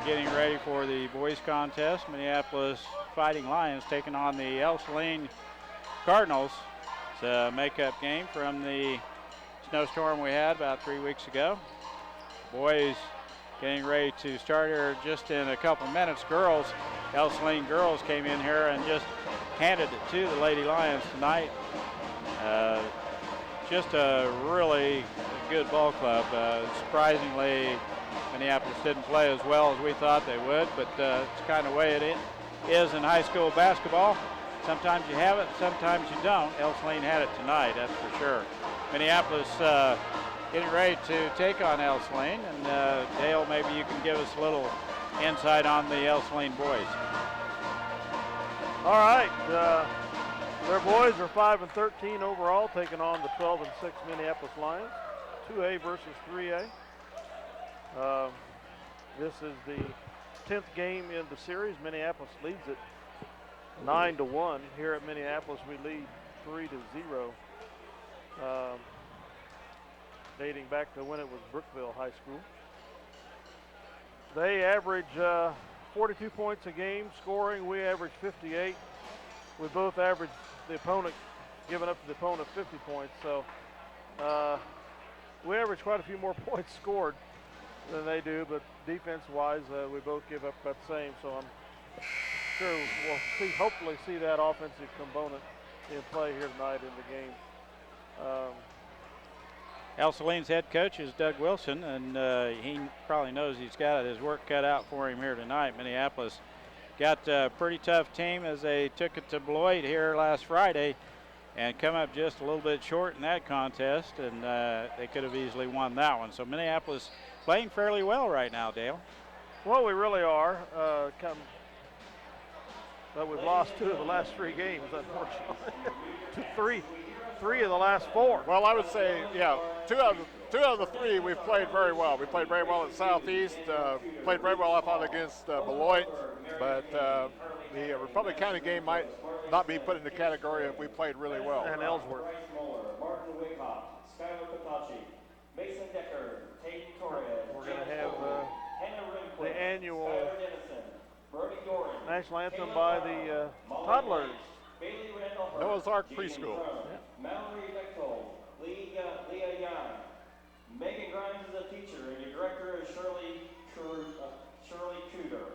getting ready for the boys contest. Minneapolis Fighting Lions taking on the Ell-Saline Cardinals. It's a makeup game from the snowstorm we had about 3 weeks ago. Boys getting ready to start here just in a couple minutes. Girls, Ell-Saline girls came in here and just handed it to the Lady Lions tonight. Just a really good ball club. Surprisingly, Minneapolis didn't play as well as we thought they would, but it's kind of the way it is in high school basketball. Sometimes you have it, sometimes you don't. Ell-Saline had it tonight, that's for sure. Minneapolis getting ready to take on Ell-Saline, and Dale, maybe you can give us a little insight on the Ell-Saline boys. All right, their boys are 5-13 overall, taking on the 12-6 Minneapolis Lions, 2A versus 3A. This is the 10th game in the series. Minneapolis leads it 9-1. Here at Minneapolis, we lead 3-0, dating back to when it was Brookville High School. They average 42 points a game scoring. We average 58. We both average the opponent, giving up to the opponent 50 points. So we average quite a few more points scored than they do, but defense-wise, we both give up about the same. So I'm sure we'll hopefully see that offensive component in play here tonight in the game. Ell-Saline's head coach is Doug Wilson, and he probably knows he's got his work cut out for him here tonight. Minneapolis got a pretty tough team as they took it to Beloit here last Friday and come up just a little bit short in that contest, and they could have easily won that one. So Minneapolis playing fairly well right now, Dale. Well, we really are. But we've lost 2 of the last 3 games, unfortunately. Three of the last 4. Well, I would say, yeah, two out of the 3 we've played very well. We played very well at Southeast, played very well up on against Beloit, but the Republic County game might not be put in the category of we played really well. And Ellsworth. We're going to have the annual national anthem by the toddlers. Noah's Ark Preschool. Mallory Bechtold, Leah Young, Megan Grimes is a teacher, and your director is Shirley Tudor.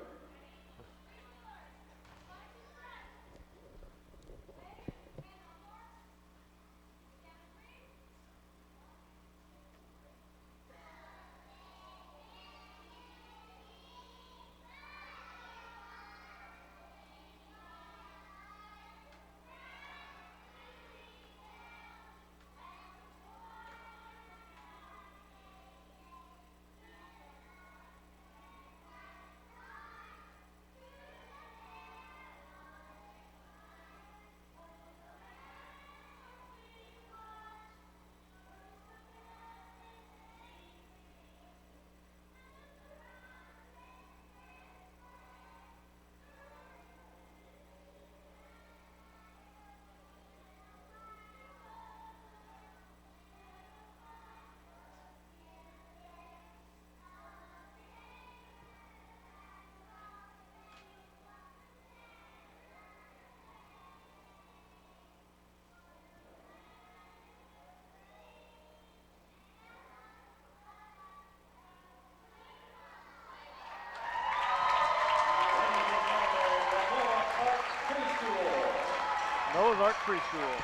Noah's Ark Preschool,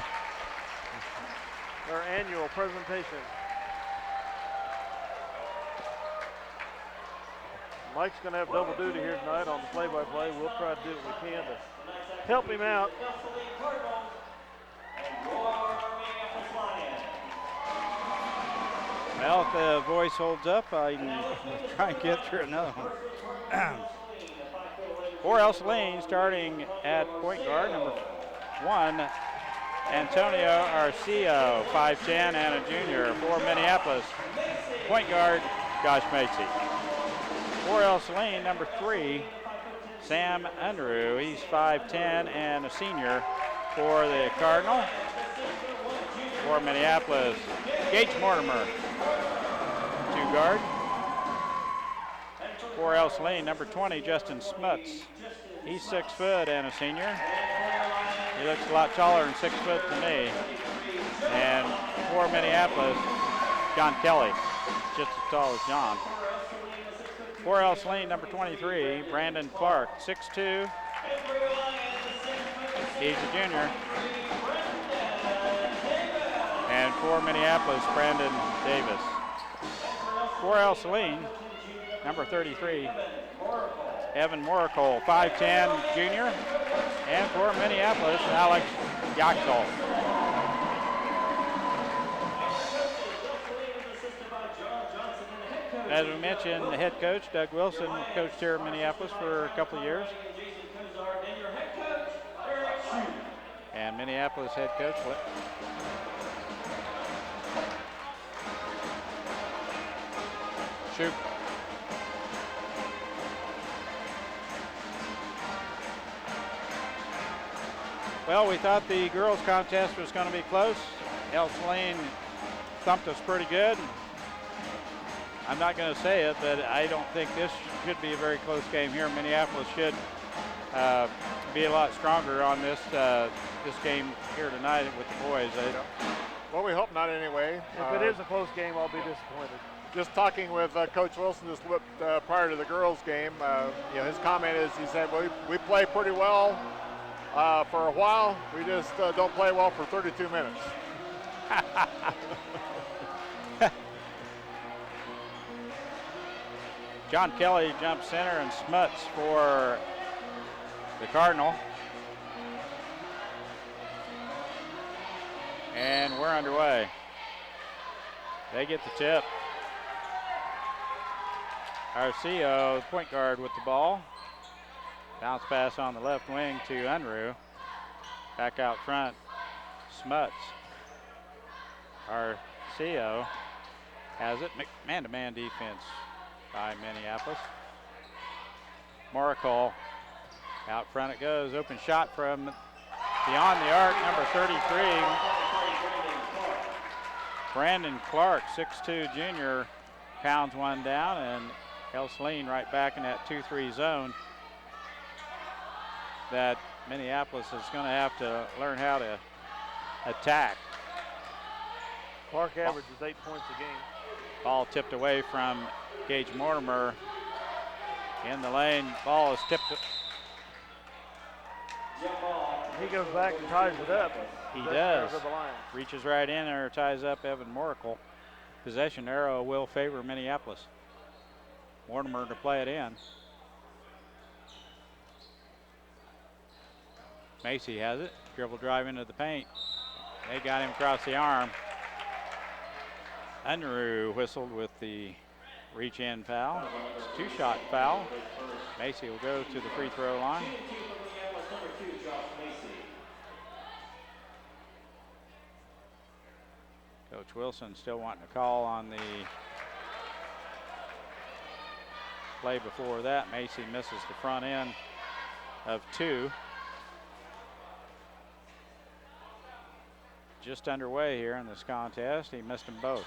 their annual presentation. Mike's going to have double duty here tonight on the play-by-play. We'll try to do what we can to help him out. Well, if the voice holds up, I can try and get through another one. For Ell-Saline, starting at point guard, number 1, Antonio Arcio, 5'10", and a junior. For Minneapolis, point guard, Josh Macy. For Ell-Saline, number 3, Sam Unruh. He's 5'10", and a senior. For the Cardinal, for Minneapolis, Gage Mortimer, 2 guard. For Ell-Saline, number 20, Justin Smuts. He's 6 foot and a senior. He looks a lot taller and 6 foot than me. And for Minneapolis, John Kelly, just as tall as John. For Ell-Saline, number 23, Brandon Clark, 6'2". He's a junior. And for Minneapolis, Brandon Davis. For Ell-Saline, number 33, Evan Morakol, 5'10", junior. And for Minneapolis, Alex Yaxel. As we mentioned, the head coach, Doug Wilson, coached here in Minneapolis for a couple of years. And Minneapolis head coach, shoot. Well, we thought the girls contest was going to be close. Ell-Saline thumped us pretty good. I'm not going to say it, but I don't think this should be a very close game here. Minneapolis should be a lot stronger on this game here tonight with the boys. Well, we hope not anyway. If it is a close game, I'll be disappointed. Just talking with Coach Wilson just prior to the girls' game, his comment is, he said, well, we play pretty well for a while. We just don't play well for 32 minutes. John Kelly jumps center and Smuts for the Cardinal. And we're underway. They get the tip. Arcio, point guard, with the ball. Bounce pass on the left wing to Unruh. Back out front, Smuts. Arcio has it. Man-to-man defense by Minneapolis. Morakol, out front it goes. Open shot from beyond the arc, number 33. Brandon Clark, 6'2", junior, pounds one down, and Ell-Saline right back in that 2-3 zone that Minneapolis is going to have to learn how to attack. Clark averages 8 points a game. Ball tipped away from Gage Mortimer in the lane. Ball is tipped. He goes back and ties it up. He does. Reaches right in there, ties up Evan Morakol. Possession arrow will favor Minneapolis. Mortimer to play it in. Macy has it. Dribble drive into the paint. They got him across the arm. Unruh whistled with the reach in foul. It's a two-shot foul. Macy will go to the free throw line. Coach Wilson still wanting to call on the play before that. Macy misses the front end of two. Just underway here in this contest. He missed them both.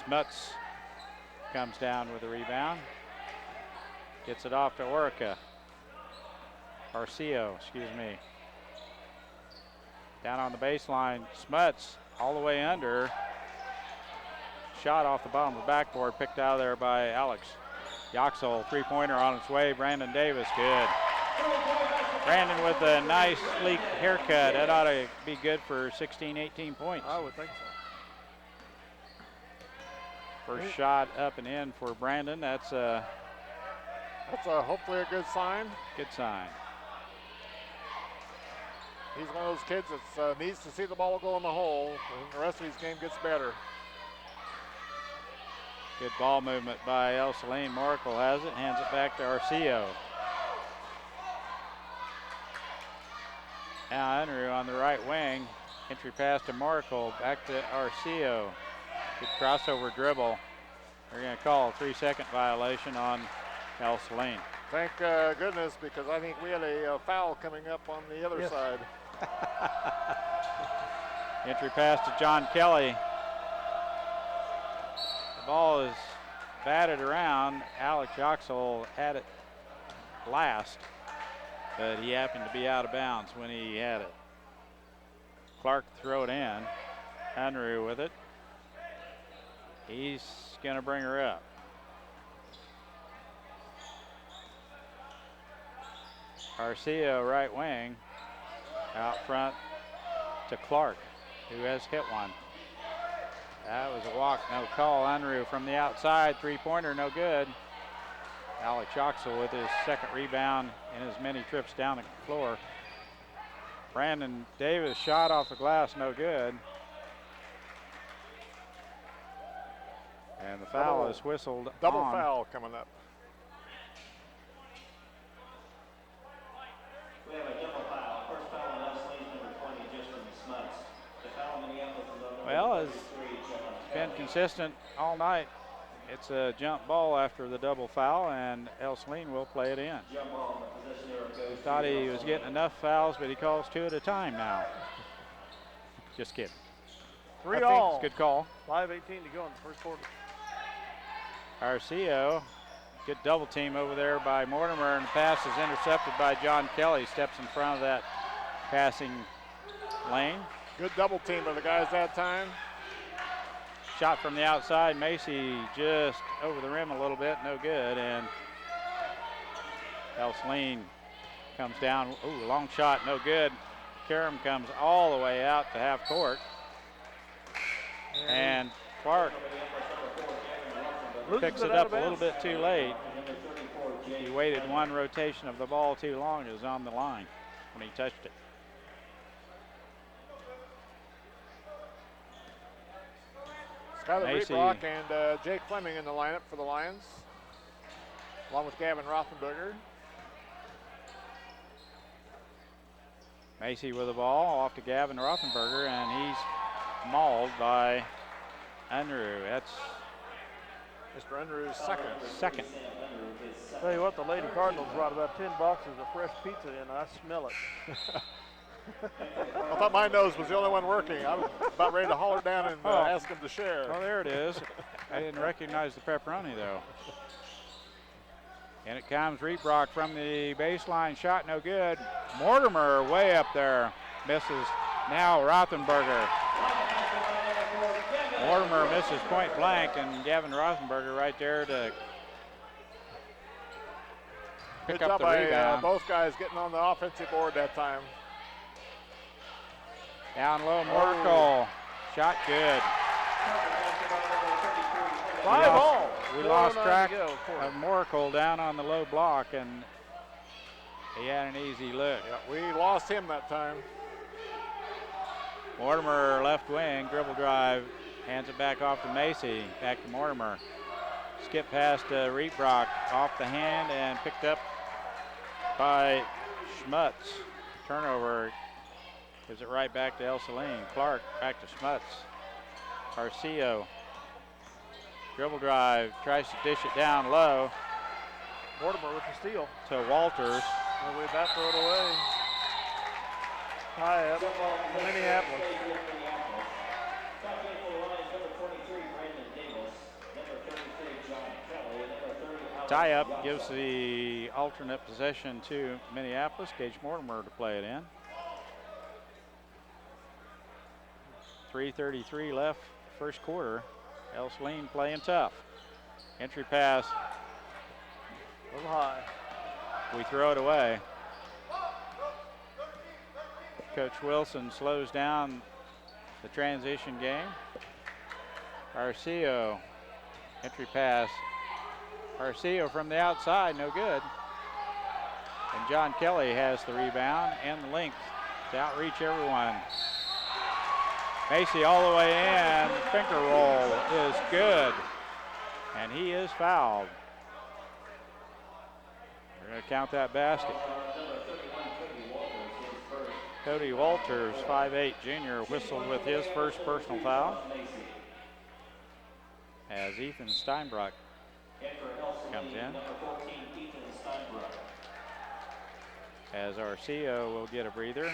Smuts comes down with the rebound. Gets it off to Arcio, excuse me. Down on the baseline, Smuts all the way under. Shot off the bottom of the backboard, picked out of there by Alex Yaxel. Three-pointer on its way. Brandon Davis, good. Brandon with a nice, sleek haircut. That ought to be good for 16, 18 points. I would think so. First shot up and in for Brandon. That's hopefully a good sign. Good sign. He's one of those kids that needs to see the ball go in the hole, and the rest of his game gets better. Good ball movement by Ell-Saline. Morakol has it, hands it back to Arcio. Now Unruh on the right wing. Entry pass to Morakol, back to Arcio. Good crossover dribble. They're going to call a 3-second violation on Ell-Saline. Thank goodness, because I think we had a foul coming up on the other side. Entry pass to John Kelly. The ball is batted around. Alex Oxel had it last, but he happened to be out of bounds when he had it. Clark throw it in. Unruh with it. He's going to bring her up. Arcia, right wing, out front to Clark, who has hit one. That was a walk, no call. Unruh from the outside, three-pointer, no good. Alex Oxel with his second rebound in as many trips down the floor. Brandon Davis shot off the glass, no good. And the foul is whistled Double on. foul coming up. We have a double foul. First foul on Ell-Saline, number 20, just from Smuts. The foul on Minneapolis is on number Well, it's 33, John been Kelly. consistent all night. It's a jump ball after the double foul, and Ell-Saline will play it in. Jump ball in the possession arrow goes He to thought he was Ell-Saline. getting enough fouls, but he calls two at a time now. Just kidding. 3 I think all. it's a good call. 5:18 to go in the first quarter. Arcio, good double team over there by Mortimer, and the pass is intercepted by John Kelly. Steps in front of that passing lane. Good double team by the guys that time. Shot from the outside. Macy just over the rim a little bit, no good. And Ell-Saline comes down. Ooh, long shot, no good. Karam comes all the way out to half court. And Clark picks it up a little bit too late. He waited one rotation of the ball too long. It was on the line when he touched it. Skylar Macy. Reebrock and Jake Fleming in the lineup for the Lions, along with Gavin Rothenberger. Macy with the ball off to Gavin Rothenberger, and he's mauled by Unruh. That's Mr. Unruh's second. second. Tell you what, the Lady Cardinals brought about 10 boxes of fresh pizza in. I smell it. I thought my nose was the only one working. I was about ready to holler down and ask him to share. Oh, there it is. I didn't recognize the pepperoni, though. And it comes Reebrock from the baseline. Shot no good. Mortimer way up there. Misses. Now Rothenberger. Mortimer misses point blank, and Gavin Rothenberger right there to pick Good up job the by rebound. both guys getting on the offensive board that time. Down low, Morkel. Shot good. 5 all. We lost 4:09 track to go, quarter. of Morkel down on the low block, and he had an easy look. Yeah, we lost him that time. Mortimer left wing, dribble drive, hands it back off to Macy, back to Mortimer. Skip past Reebrock, off the hand and picked up by Schmutz. Turnover, gives it right back to Ell-Saline. Clark back to Schmutz. Arcio, dribble drive, tries to dish it down low Mortimer with the steal. to Walters. And we back throw it away. Tie up. Minneapolis. Top in for the Lions, number 23, Brandon Davis. Number 33, John Kelly. And number 30, Alex Tie up Yoxel. gives the alternate possession to Minneapolis. Gage Mortimer to play it in. 3:33 left, first quarter. Ell-Saline playing tough. Entry pass, A little high. we throw it away. Coach Wilson slows down the transition game. Arcio, entry pass. Arcio from the outside, no good. And John Kelly has the rebound and the length to outreach everyone. Macy all the way in, finger roll is good. And he is fouled. We're going to count that basket. Cody Walters, 5'8" junior, whistled with his first personal foul. As Ethan Steinbrock comes in. As Arcio will get a breather.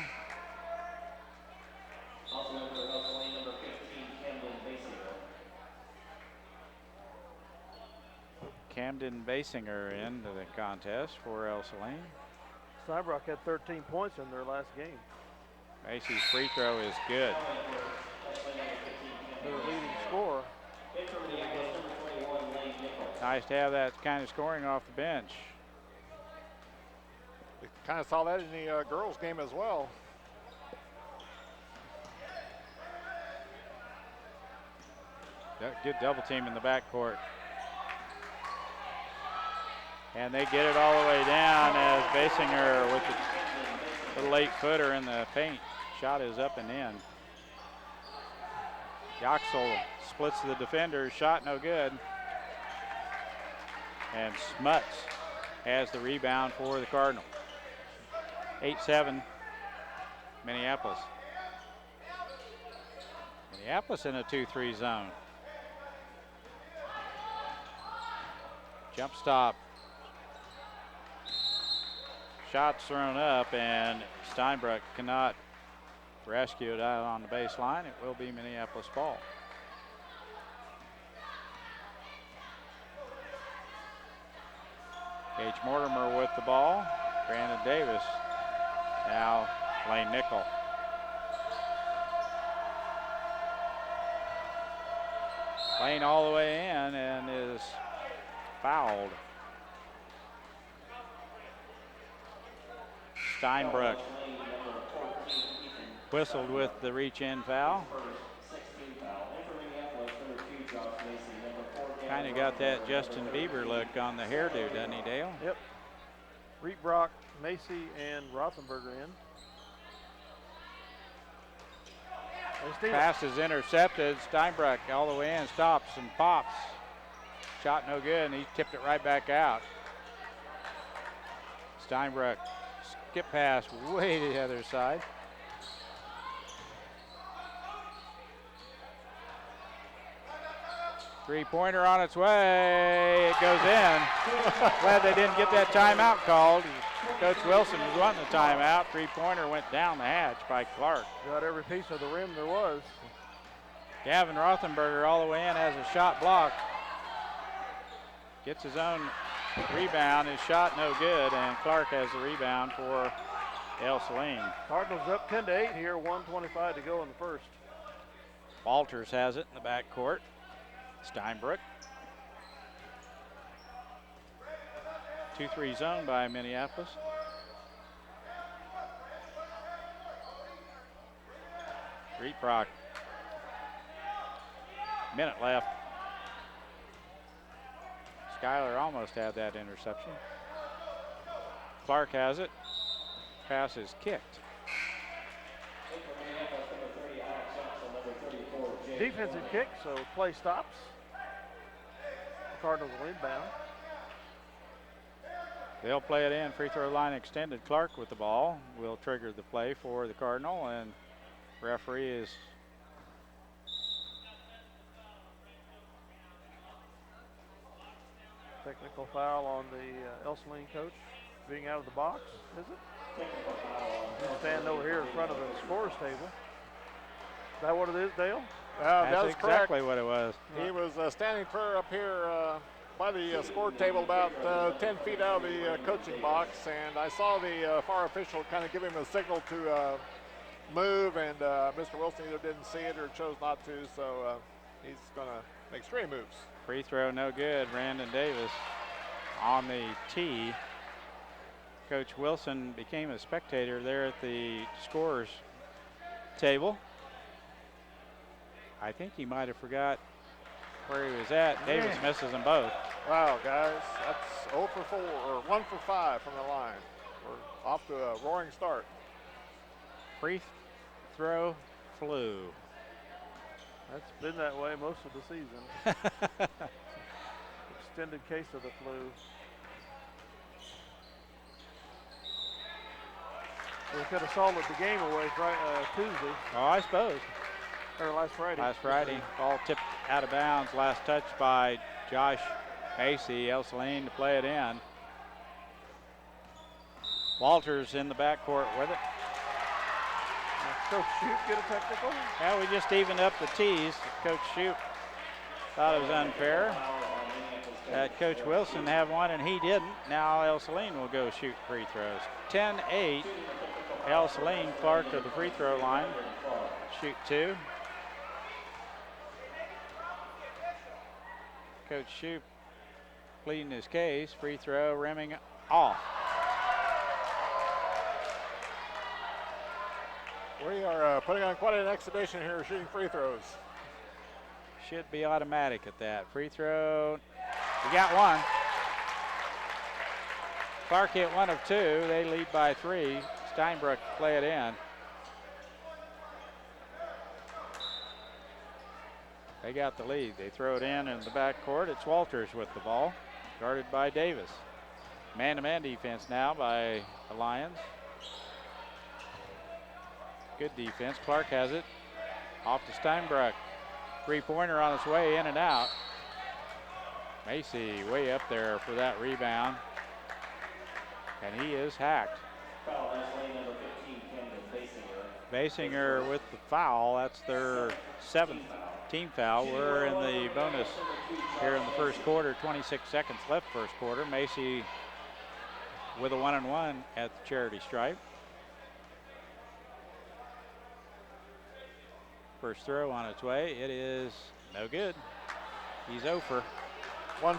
Also number Ell-Saline, number 15, Camden Basio. Camden Basinger into the contest for Ell-Saline. Steinbrook had 13 points in their last game. Macy's free throw is good. Their leading scorer. Nice to have that kind of scoring off the bench. We kind of saw that in the girls' game as well. Good double team in the backcourt. And they get it all the way down as Basinger with the little 8-footer in the paint. Shot is up and in. Yoxel splits the defender, shot no good. And Smuts has the rebound for the Cardinal. 8-7, Minneapolis. Minneapolis in a 2-3 zone. Jump stop. Shots thrown up, and Steinbrook cannot rescue it out on the baseline. It will be Minneapolis ball. Gage Mortimer with the ball. Brandon Davis. Now Lane Nickel. Lane all the way in and is fouled. Steinbrook whistled with the reach-in foul. Kind of got that Justin Bieber look on the hairdo, doesn't he, Dale? Yep. Reetbrock, Macy, and Rothenberger in. Pass is intercepted. Steinbrook all the way in, stops and pops. Shot no good, and he tipped it right back out. Steinbrook skip pass way to the other side. Three-pointer on its way. It goes in. Glad they didn't get that timeout called. Coach Wilson was wanting the timeout. Three-pointer went down the hatch by Clark. Got every piece of the rim there was. Gavin Rothenberger all the way in, has a shot blocked. Gets his own rebound. His shot no good, and Clark has the rebound for Ell-Saline. Cardinals up 10-8 here, 1:25 to go in the first. Walters has it in the backcourt. Steinbrook. 2-3 zone by Minneapolis. Reetbrock. Minute left. Schuyler almost had that interception. Clark has it. Pass is kicked. Defensive kick, so play stops. Cardinals will inbound. They'll play it in. Free throw line extended. Clark with the ball will trigger the play for the Cardinal, and referee is technical foul on the Ell-Saline coach being out of the box, is it? He's standing over here in front of the scorer's table. Is that what it is, Dale? That's exactly correct. what it was. He was standing up here by the score table about 10 feet out of the coaching box, and I saw the FAR official kind of give him a signal to move, and Mr. Wilson either didn't see it or chose not to, so he's going to make three moves. Free throw no good. Brandon Davis on the tee. Coach Wilson became a spectator there at the scorer's table. I think he might have forgot where he was at. Davis misses them both. Wow, guys, that's 0 for 4 or 1 for 5 from the line. We're off to a roaring start. Free throw flu. That's been that way most of the season. Extended case of the flu. We could have salted the game away Tuesday. Oh, I suppose. Or last Friday. Last Friday. Ball tipped out of bounds. Last touch by Josh Macy. Ell-Saline to play it in. Walters in the backcourt with it. Coach Shoup get a technical? Yeah, we just evened up the tees. Coach Shoup thought it was unfair. Coach Wilson have one, and he didn't. Now Ell-Saline will go shoot free throws. 10-8. Ell-Saline. Clark to the free throw line. Shoot 2. Coach Shoup pleading his case. Free throw rimming off. We are putting on quite an exhibition here, shooting free throws. Should be automatic at that. Free throw. We got one. Clark hit 1 of 2. They lead by 3. Steinbrook play it in. They got the lead. They throw it in the backcourt. It's Walters with the ball, guarded by Davis. Man-to-man defense now by the Lions. Good defense. Clark has it. Off to Steinbrook. Three-pointer on its way in and out. Macy way up there for that rebound. And he is hacked. Foul, that's lane number 15, Camden Basinger with the foul. That's their 7th team foul. We're in the bonus here in the first quarter. 26 seconds left first quarter. Macy with a 1-and-1 at the charity stripe. First throw on its way. It is no good. He's 0 for 1-4.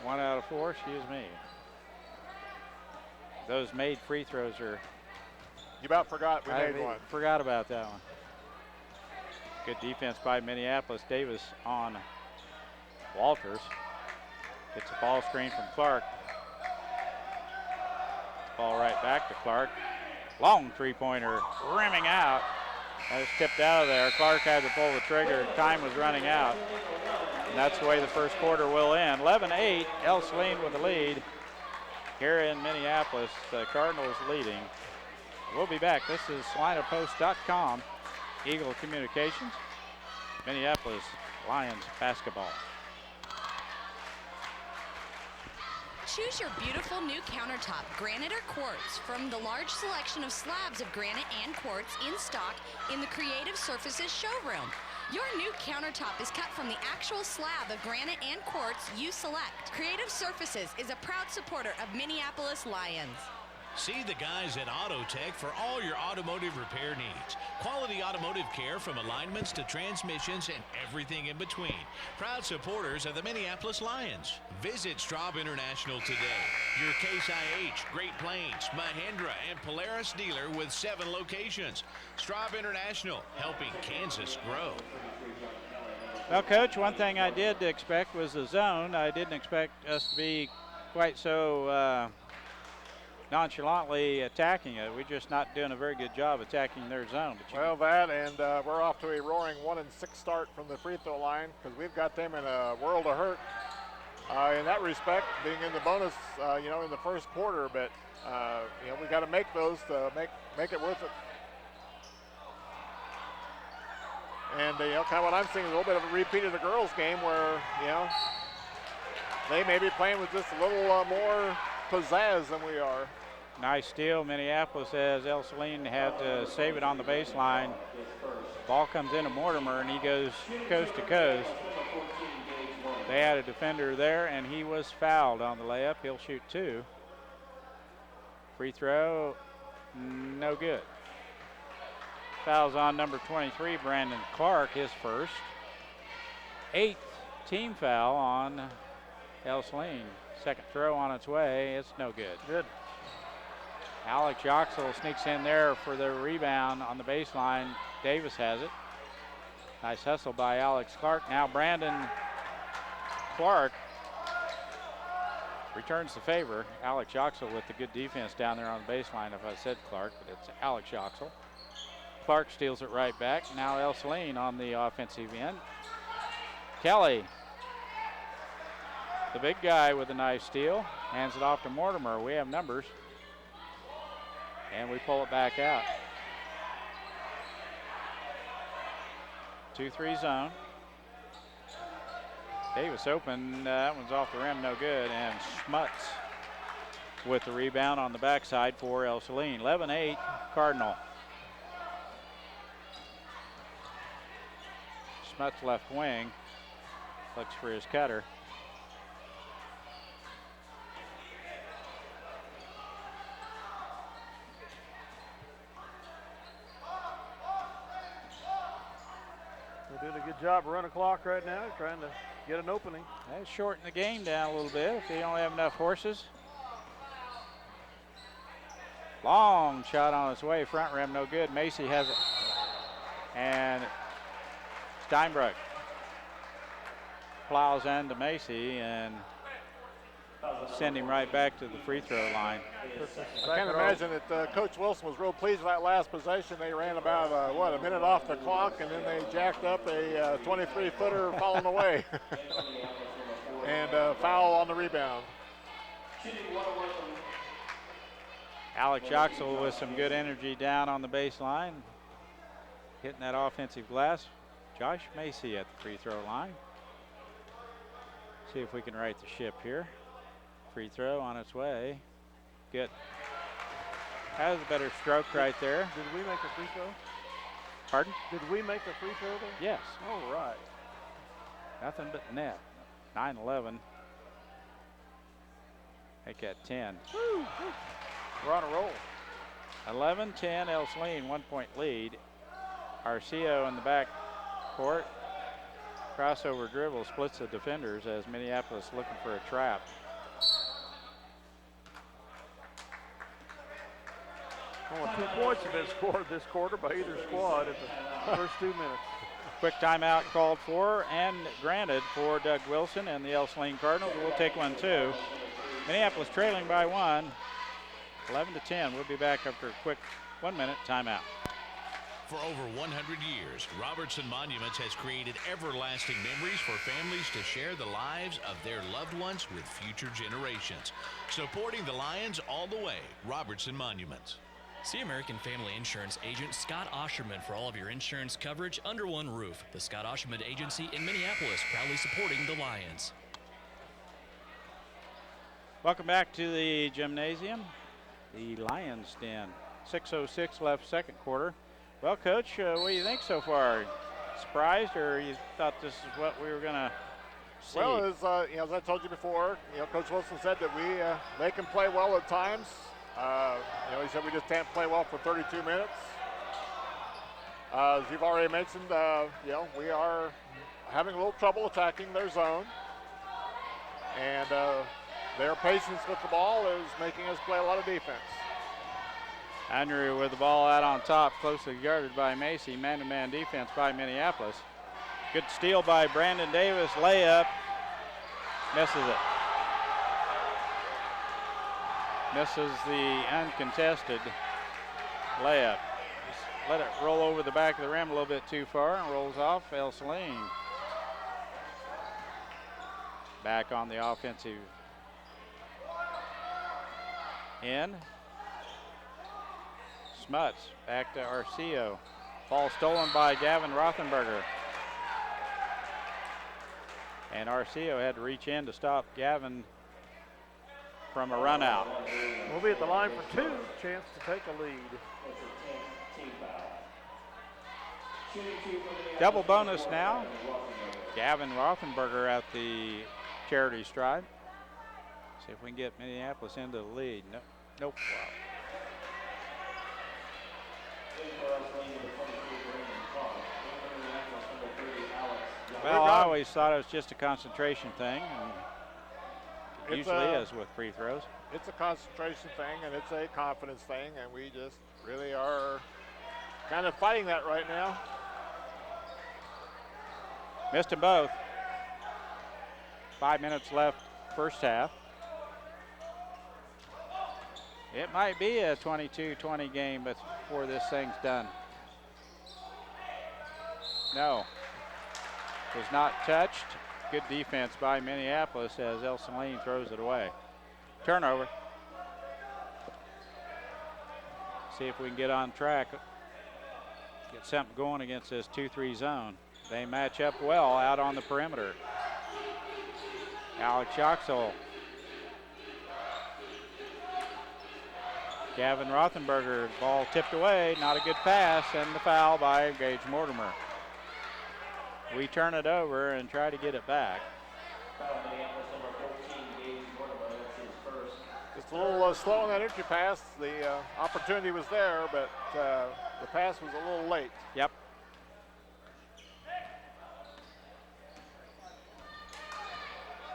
1 out of 4, excuse me. Those made free throws are. You about forgot we made one. Forgot about that one. Good defense by Minneapolis. Davis on Walters. Gets a ball screen from Clark. Ball right back to Clark. Long three-pointer rimming out. That was tipped out of there. Clark had to pull the trigger. Time was running out. And that's the way the first quarter will end. 11-8, Ell-Saline with the lead here in Minneapolis. The Cardinals leading. We'll be back. This is SalinaPost.com, Eagle Communications, Minneapolis Lions basketball. Choose your beautiful new countertop, granite or quartz, from the large selection of slabs of granite and quartz in stock in the Creative Surfaces showroom. Your new countertop is cut from the actual slab of granite and quartz you select. Creative Surfaces is a proud supporter of Minneapolis Lions. See the guys at AutoTech for all your automotive repair needs. Quality automotive care from alignments to transmissions and everything in between. Proud supporters of the Minneapolis Lions. Visit Straub International today. Your Case IH, Great Plains, Mahindra, and Polaris dealer with 7 locations. Straub International, helping Kansas grow. Well, Coach, one thing I did expect was the zone. I didn't expect us to be quite so nonchalantly attacking it. We're just not doing a very good job attacking their zone. But Well, that and we're off to a roaring 1-6 start from the free throw line because we've got them in a world of hurt in that respect, being in the bonus, in the first quarter. But we got to make those to make it worth it. And kind of what I'm seeing is a little bit of a repeat of the girls' game where they may be playing with just a little more pizzazz than we are. nice steal. Minneapolis has Ell-Saline had to save it on the baseline. Ball comes into Mortimer and he goes coast to coast. They had a defender there and he was fouled on the layup. He'll shoot 2. Free throw, no good. Fouls on number 23, Brandon Clark, his first. 8th team foul on Ell-Saline. Second throw on its way, it's no good. Good. Alex Yoxel sneaks in there for the rebound on the baseline. Davis has it. Nice hustle by Alex Clark. Now Brandon Clark returns the favor. Alex Yoxel with the good defense down there on the baseline. If I said Clark, but it's Alex Yoxel. Clark steals it right back. Now Ell-Saline on the offensive end. Kelly, the big guy with a nice steal, hands it off to Mortimer. We have numbers. And we pull it back out. 2-3 zone. Davis open, that one's off the rim, no good. And Schmutz with the rebound on the backside for Ell-Saline. 11-8 Cardinal. Schmutz left wing, looks for his cutter. job running clock right now, trying to get an opening. That shortened the game down a little bit if they only have enough horses. Long shot on its way, front rim, no good. Macy has it. And Steinbrook plows into Macy and send him right back to the free throw line. I can't imagine that Coach Wilson was real pleased with that last possession. They ran about, a minute off the clock, and then they jacked up a 23-footer falling away. And foul on the rebound. Alex Yoxel with some good energy down on the baseline, hitting that offensive glass. Josh Macy at the free throw line. See if we can right the ship here. Free throw on its way. Good. That was a better stroke right there. Did we make a free throw? Pardon? Did we make a free throw there? Yes. All right. Nothing but net. 9-11. Make that 10. Woo. We're on a roll. 11-10, Ell-Saline, 1-point lead. Arcio in the back court. Crossover dribble splits the defenders as Minneapolis looking for a trap. Only 2 points have been scored this quarter by either squad in the first 2 minutes. Quick timeout called for and granted for Doug Wilson and the Ell-Saline Cardinals. We'll take one too. Minneapolis trailing by 1, 11-10. We'll be back after a quick 1-minute timeout. For over 100 years, Robertson Monuments has created everlasting memories for families to share the lives of their loved ones with future generations. Supporting the Lions all the way, Robertson Monuments. See American Family Insurance agent Scott Ausherman for all of your insurance coverage under one roof. The Scott Ausherman Agency in Minneapolis, proudly supporting the Lions. Welcome back to the gymnasium, the Lions Den. 6:06 left second quarter. Well, Coach, what do you think so far? Surprised, or you thought this is what we were going to see? Well, as I told you before, Coach Wilson said that they can play well at times. He said we just can't play well for 32 minutes. As you've already mentioned, we are having a little trouble attacking their zone, and their patience with the ball is making us play a lot of defense. Andrew with the ball out on top, closely guarded by Macy. Man-to-man defense by Minneapolis. Good steal by Brandon Davis. Layup. Misses it. Misses the uncontested layup. Just let it roll over the back of the rim a little bit too far and rolls off. Ell-Saline back on the offensive end. Smuts back to Arcio. Ball stolen by Gavin Rothenberger. And Arcio had to reach in to stop Gavin from a run out. We'll be at the line for 2, chance to take a lead. Double bonus now. Gavin Rothenberger at the charity stripe. See if we can get Minneapolis into the lead. Nope. Wow. Well, I always thought it was just a concentration thing, and it usually is with free throws. It's a concentration thing, and it's a confidence thing, and we just really are kind of fighting that right now. Missed them both. 5 minutes left first half. It might be a 22-20 game before this thing's done. No. Was not touched. Good defense by Minneapolis as Ell-Saline throws it away. Turnover. See if we can get on track. Get something going against this 2-3 zone. They match up well out on the perimeter. Alex Yoxel. Gavin Rothenberger, ball tipped away, not a good pass, and the foul by Gage Mortimer. We turn it over and try to get it back. Just a little slow on that entry pass. The opportunity was there, but the pass was a little late. Yep.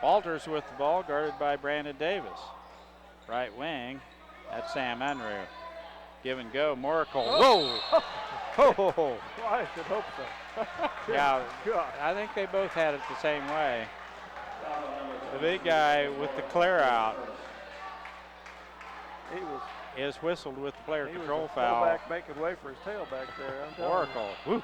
Walters with the ball, guarded by Brandon Davis. Right wing, that's Sam Unruh. Give and go, Moracle. Whoa! Oh! Well, I should hope so. Yeah, God. I think they both had it the same way. The big guy with the clear out is whistled with the player control was a foul. fullback making way for his tailback there. I'm telling you. Oracle. Woo.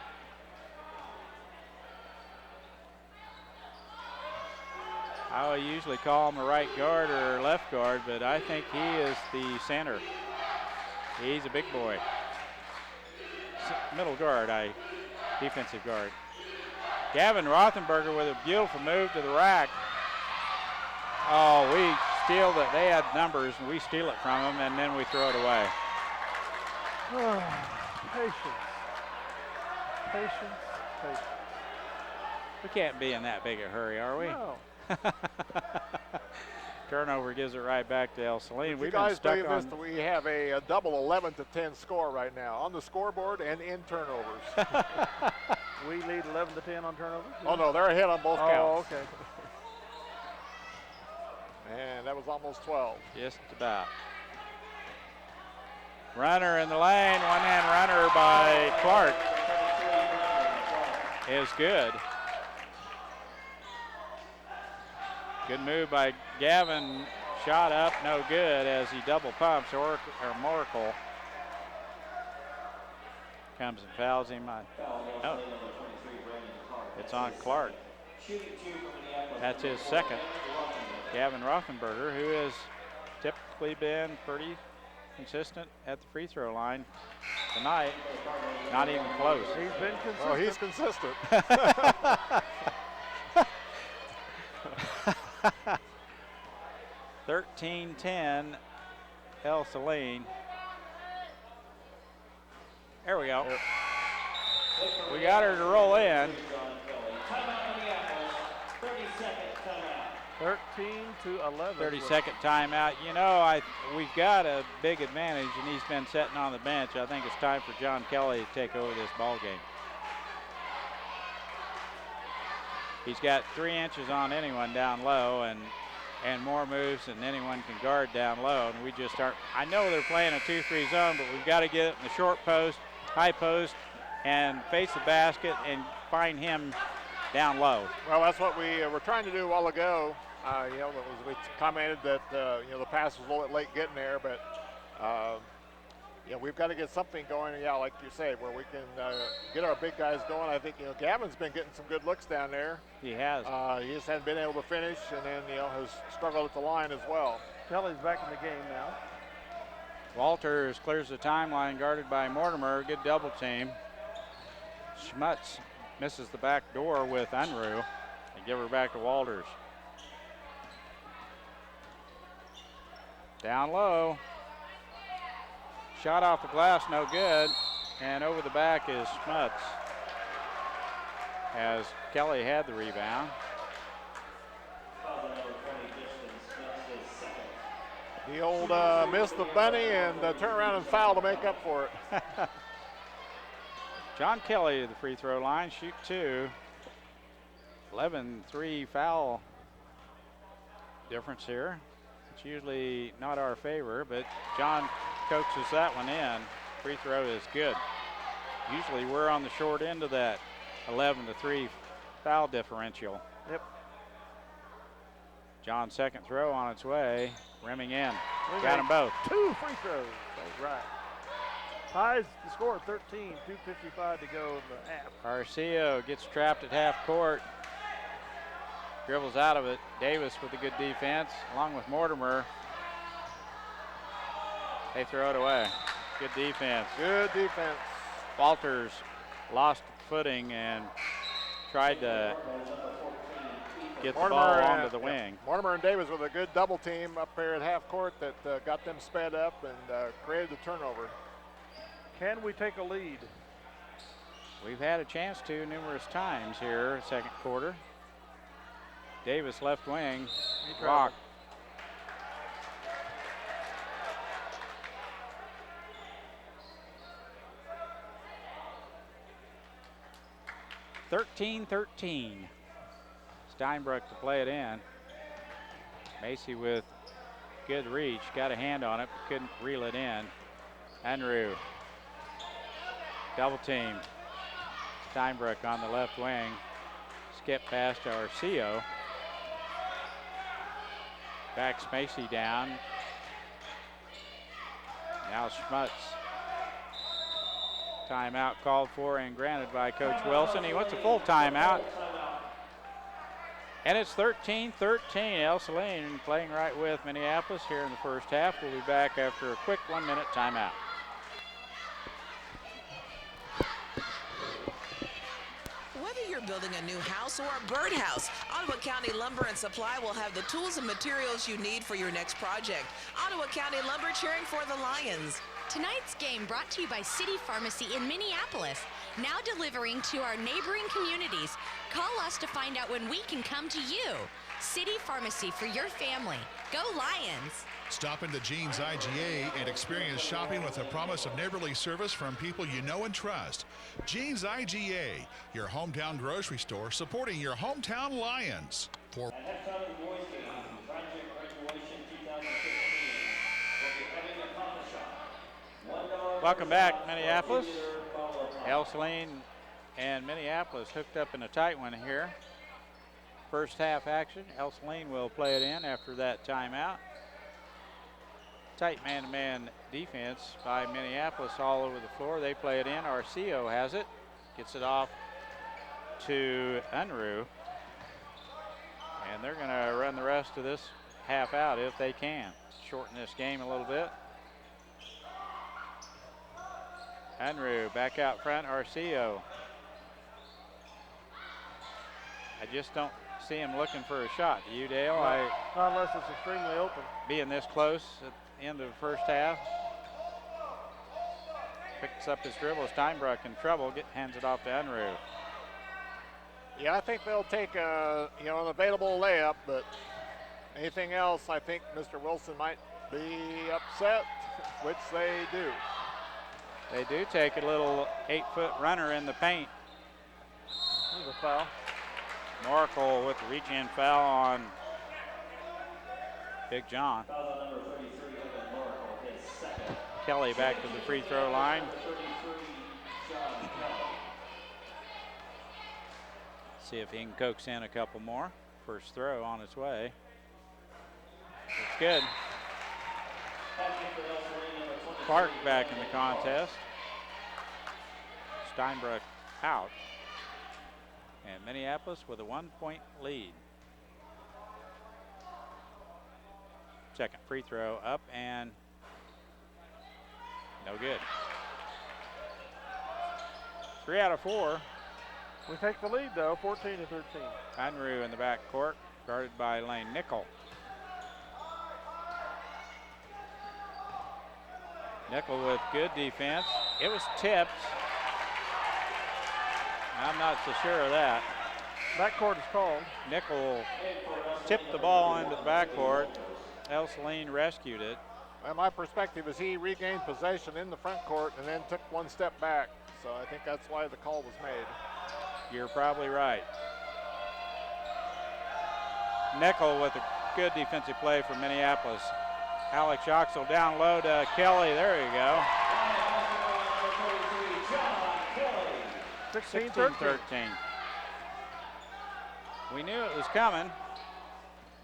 I would usually call him a right guard or left guard, but I think he is the center. He's a big boy. Middle guard, defensive guard. Gavin Rothenberger with a beautiful move to the rack. Oh, we steal it. They had numbers, and we steal it from them, and then we throw it away. Patience. Patience. Patience. We can't be in that big a hurry, are we? No. Turnover gives it right back to Ell-Saline. You guys believe this? We have a double 11-10 score right now on the scoreboard and in turnovers. We lead 11-10 on turnovers? Oh, no, they're ahead on both counts. Oh, okay. And that was almost 12. Just about. Runner in the lane, one-hand runner by Clark is good. Good move by Gavin. Shot up, no good as he double pumps Moracle. Comes and fouls him. Oh, it's on Clark. That's his second. Gavin Rothenberger, who has typically been pretty consistent at the free throw line tonight. Not even close. He's been consistent. Oh, he's consistent. 13-10, Ell-Saline. There we go. We got her to roll in. 13-11. 30-second timeout. You know, we've got a big advantage, and he's been sitting on the bench. I think it's time for John Kelly to take over this ball game. He's got 3 inches on anyone down low, and more moves than anyone can guard down low. And we just aren't. I know they're playing a 2-3 zone, but we've got to get it in the short post, high post, and face the basket and find him down low. Well, that's what we were trying to do a while ago. We commented that the pass was a little bit late getting there, but we've got to get something going. Yeah, like you say, where we can get our big guys going. I think Gavin's been getting some good looks down there. He has. He just hasn't been able to finish, and then has struggled at the line as well. Kelly's back in the game now. Walters clears the timeline, guarded by Mortimer. Good double team. Schmutz misses the back door with Unruh. They give her back to Walters. Down low. Shot off the glass, no good. And over the back is Schmutz, as Kelly had the rebound. The old missed the bunny and turn around and foul to make up for it. John Kelly to the free throw line, shoot 2. 11-3 foul difference here. It's usually not our favor, but John coaxes that one in. Free throw is good. Usually we're on the short end of that 11-3 foul differential. Yep. John's second throw on its way, rimming in. Got them both. 2 free throws. That's right. Ties the score at 13, 2:55 to go in the half. Garcia gets trapped at half court. Dribbles out of it. Davis with a good defense, along with Mortimer. They throw it away. Good defense. Good defense. Walters lost footing and tried to get the ball onto the wing. Mortimer and Davis with a good double team up there at half court that got them sped up and created the turnover. Can we take a lead? We've had a chance to numerous times here, second quarter. Davis left wing, Rock. (13-13). Steinbrook to play it in. Macy with good reach, got a hand on it, but couldn't reel it in. Unruh, double team. Steinbrook on the left wing. Skip past Arcio. Backs Macy down. Now Schmutz. Timeout called for and granted by Coach Wilson. He wants a full timeout. And it's 13-13. Ell-Saline playing right with Minneapolis here in the first half. We'll be back after a quick 1-minute timeout. Whether you're building a new house or a birdhouse, Ottawa County Lumber and Supply will have the tools and materials you need for your next project. Ottawa County Lumber, cheering for the Lions. Tonight's game brought to you by City Pharmacy in Minneapolis, now delivering to our neighboring communities. Call us to find out when we can come to you. City Pharmacy for your family. Go Lions! Stop into Jean's IGA and experience shopping with a promise of neighborly service from people you know and trust. Jean's IGA, your hometown grocery store supporting your hometown Lions. For At halftime of the boys game, Project Graduation 2015 will be having a coffee shop. $1 Welcome back, Minneapolis. Ell-Saline and Minneapolis hooked up in a tight one here. First half action. Ell-Saline will play it in after that timeout. Tight man-to-man defense by Minneapolis all over the floor. They play it in. Arcio has it. Gets it off to Unruh. And they're going to run the rest of this half out if they can. Shorten this game a little bit. Unruh back out front. Arcio. I just don't see him looking for a shot. Do you, Dale? Not unless it's extremely open. Being this close at the end of the first half. Picks up his dribble. Steinbrook in trouble. Hands it off to Unruh. Yeah, I think they'll take an available layup, but anything else, I think Mr. Wilson might be upset, which they do. They do take a little 8-foot runner in the paint. There's a foul. Moracle with the reach-in foul on Big John. Foul number 33, Moracle, his second. Kelly back to the free throw line. 33, John Kelly. See if he can coax in a couple more. First throw on its way. It's good. Clark back in the contest. Steinbrook out. And Minneapolis with a 1-point lead. Second free throw up and no good. 3 out of 4. We take the lead though, 14-13. Unruh in the back court, guarded by Lane Nickel. Nickel with good defense. It was tipped. I'm not so sure of that. Backcourt is called. Nickel tipped the ball into the backcourt. Ell-Saline rescued it. Well, my perspective is he regained possession in the front court and then took one step back. So I think that's why the call was made. You're probably right. Nickel with a good defensive play from Minneapolis. Alex Oxel down low to Kelly. There you go. 16-13. We knew it was coming.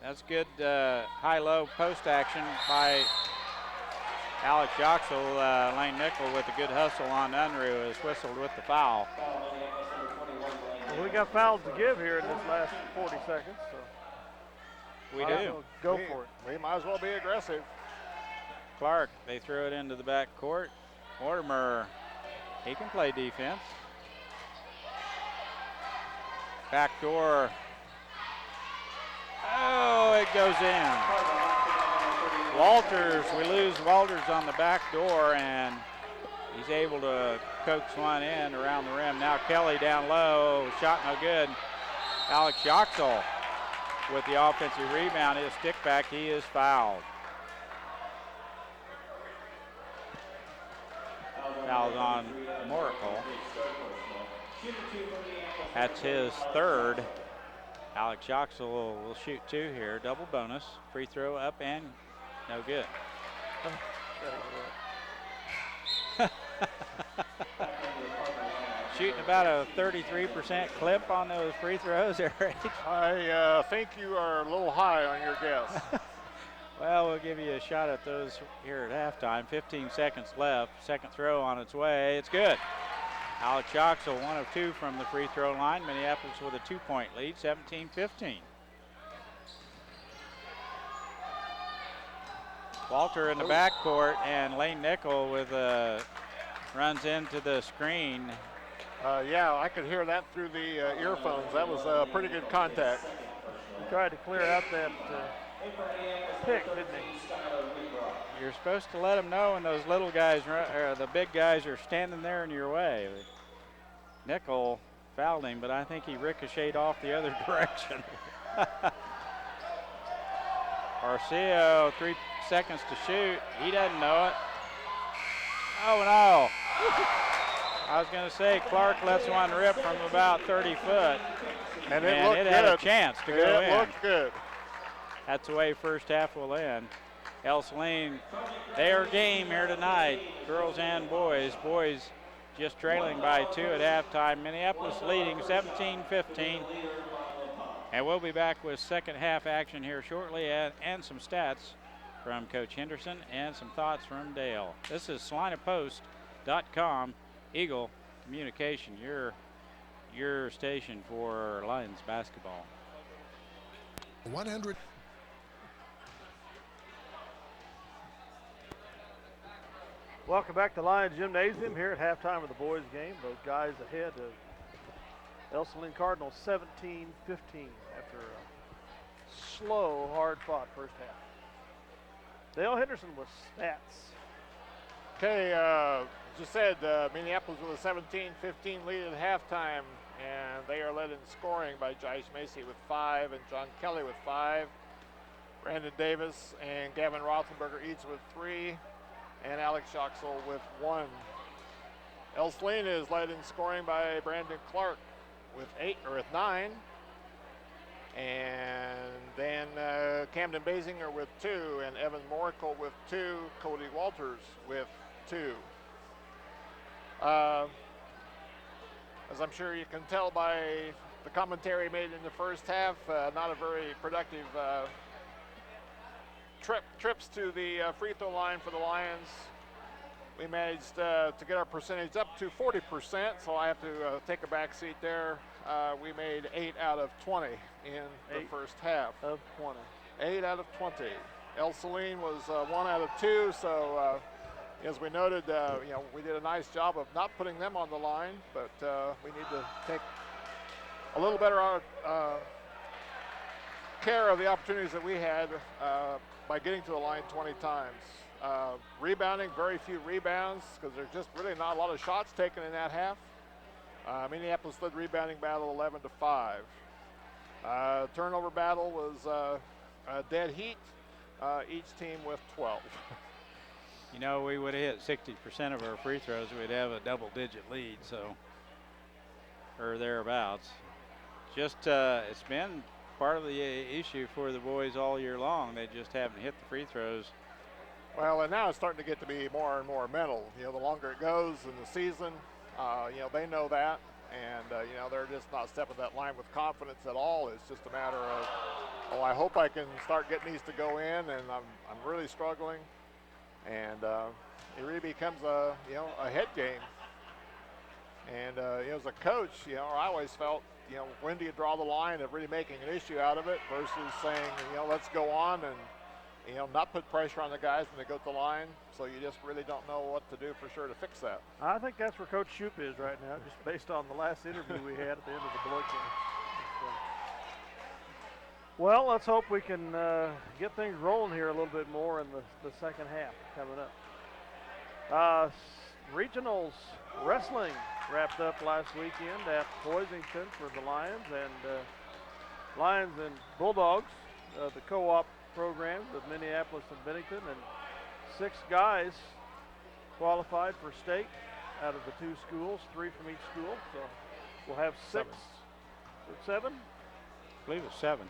That's good high-low post action by Alex Oxel. Lane Nickel with a good hustle on Unruh is whistled with the foul. Well, we got fouls to give here in this last 40 seconds. So We do. Go for it. We might as well be aggressive. Clark, they throw it into the back court. Mortimer, he can play defense. Back door. Oh, it goes in. Walters, we lose Walters on the back door, and he's able to coax one in around the rim. Now Kelly down low, shot no good. Alex Oxel with the offensive rebound, his stick back, he is fouled. Fouled on Moracle. That's his third. Alex Joxel will shoot 2 here. Double bonus. Free throw up and no good. Shooting about a 33% clip on those free throws, Eric. I think you are a little high on your guess. Well, we'll give you a shot at those here at halftime. 15 seconds left. Second throw on its way. It's good. Alex Joxel, 1 of 2 from the free throw line. Minneapolis with a 2-point lead, 17-15. Walter in the backcourt, and Lane Nickel with runs into the screen. Yeah, I could hear that through the earphones. That was pretty good contact. He tried to clear out that pick, didn't he? You're supposed to let them know when those little guys, the big guys, are standing there in your way. Nickel fouled him, but I think he ricocheted off the other direction. Arceo, 3 seconds to shoot. He doesn't know it. Oh, no. I was going to say, Clark lets one rip from about 30 foot. And it had a chance to go in. It looked good. That's the way first half will end. Ell-Saline, their game here tonight, girls and boys. Boys just trailing by 2 at halftime. Minneapolis leading 17-15. And we'll be back with second half action here shortly and some stats from Coach Henderson and some thoughts from Dale. This is SalinaPost.com, Eagle Communication, your station for Lions basketball. 100. Welcome back to Lions Gymnasium here at halftime of the boys game. Those guys ahead of Ell-Saline Cardinals 17-15 after a slow, hard-fought first half. Dale Henderson with stats. Okay, as you said, Minneapolis with a 17-15 lead at halftime, and they are led in scoring by Jice Macy with 5 and John Kelly with 5. Brandon Davis and Gavin Rothenberger each with 3, and Alex Joxel with 1. Ell-Saline is led in scoring by Brandon Clark with 9, and then Camden Basinger with 2, and Evan Moracle with 2, Cody Walters with 2. As I'm sure you can tell by the commentary made in the first half, not a very productive trips to the free throw line for the Lions. We managed to get our percentage up to 40%, so I have to take a back seat there. We made 8 out of 20 in the first half. 8 out of 20. Ell-Saline was 1 out of 2, so as we noted, we did a nice job of not putting them on the line, but we need to take a little better care of the opportunities that we had by getting to the line 20 times. Rebounding, very few rebounds because there's just really not a lot of shots taken in that half. Minneapolis led rebounding battle 11-5. Turnover battle was a dead heat, each team with 12. You know, we would have hit 60% of our free throws, we'd have a double-digit lead, so, or thereabouts. Just, it's been part of the issue for the boys all year long. They just haven't hit the free throws. Well, and now it's starting to get to be more and more mental. The longer it goes in the season, they know that, and they're just not stepping that line with confidence at all. It's just a matter of, I hope I can start getting these to go in, and I'm really struggling. And it really becomes a head game. And as a coach, I always felt, when do you draw the line of really making an issue out of it versus saying, let's go on and not put pressure on the guys when they go to the line. So you just really don't know what to do for sure to fix that. I think that's where Coach Shoup is right now, just based on the last interview we had at the end of the Beloit game. Well, let's hope we can get things rolling here a little bit more in the second half coming up. Regionals wrestling wrapped up last weekend at Boisington for the Lions and Bulldogs, the co-op program with Minneapolis and Bennington, and 6 guys qualified for state out of the 2 schools, 3 from each school. So we'll have 7. I believe it's 7.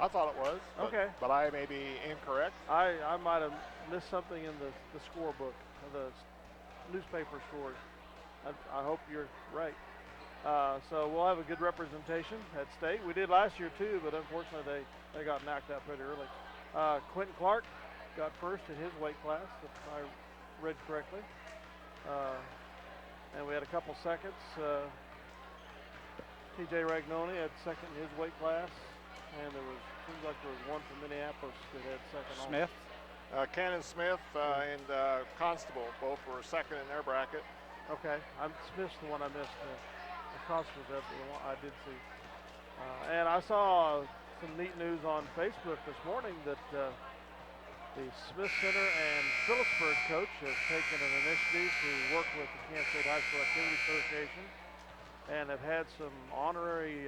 I thought it was. Okay. But I may be incorrect. I might have missed something in the scorebook, the newspaper scores. I hope you're right. So we'll have a good representation at state. We did last year too, but unfortunately they got knocked out pretty early. Quentin Clark got first in his weight class, if I read correctly. And we had a couple seconds. TJ Ragnoni had second in his weight class. And seems like there was one from Minneapolis that had second. Smith? Cannon Smith and Constable both were second in their bracket. Okay, Smith's the one I missed. The Constable, that's the one I did see. And I saw some neat news on Facebook this morning that the Smith Center and Phillipsburg coach has taken an initiative to work with the Kansas State High School Activity Association and have had some honorary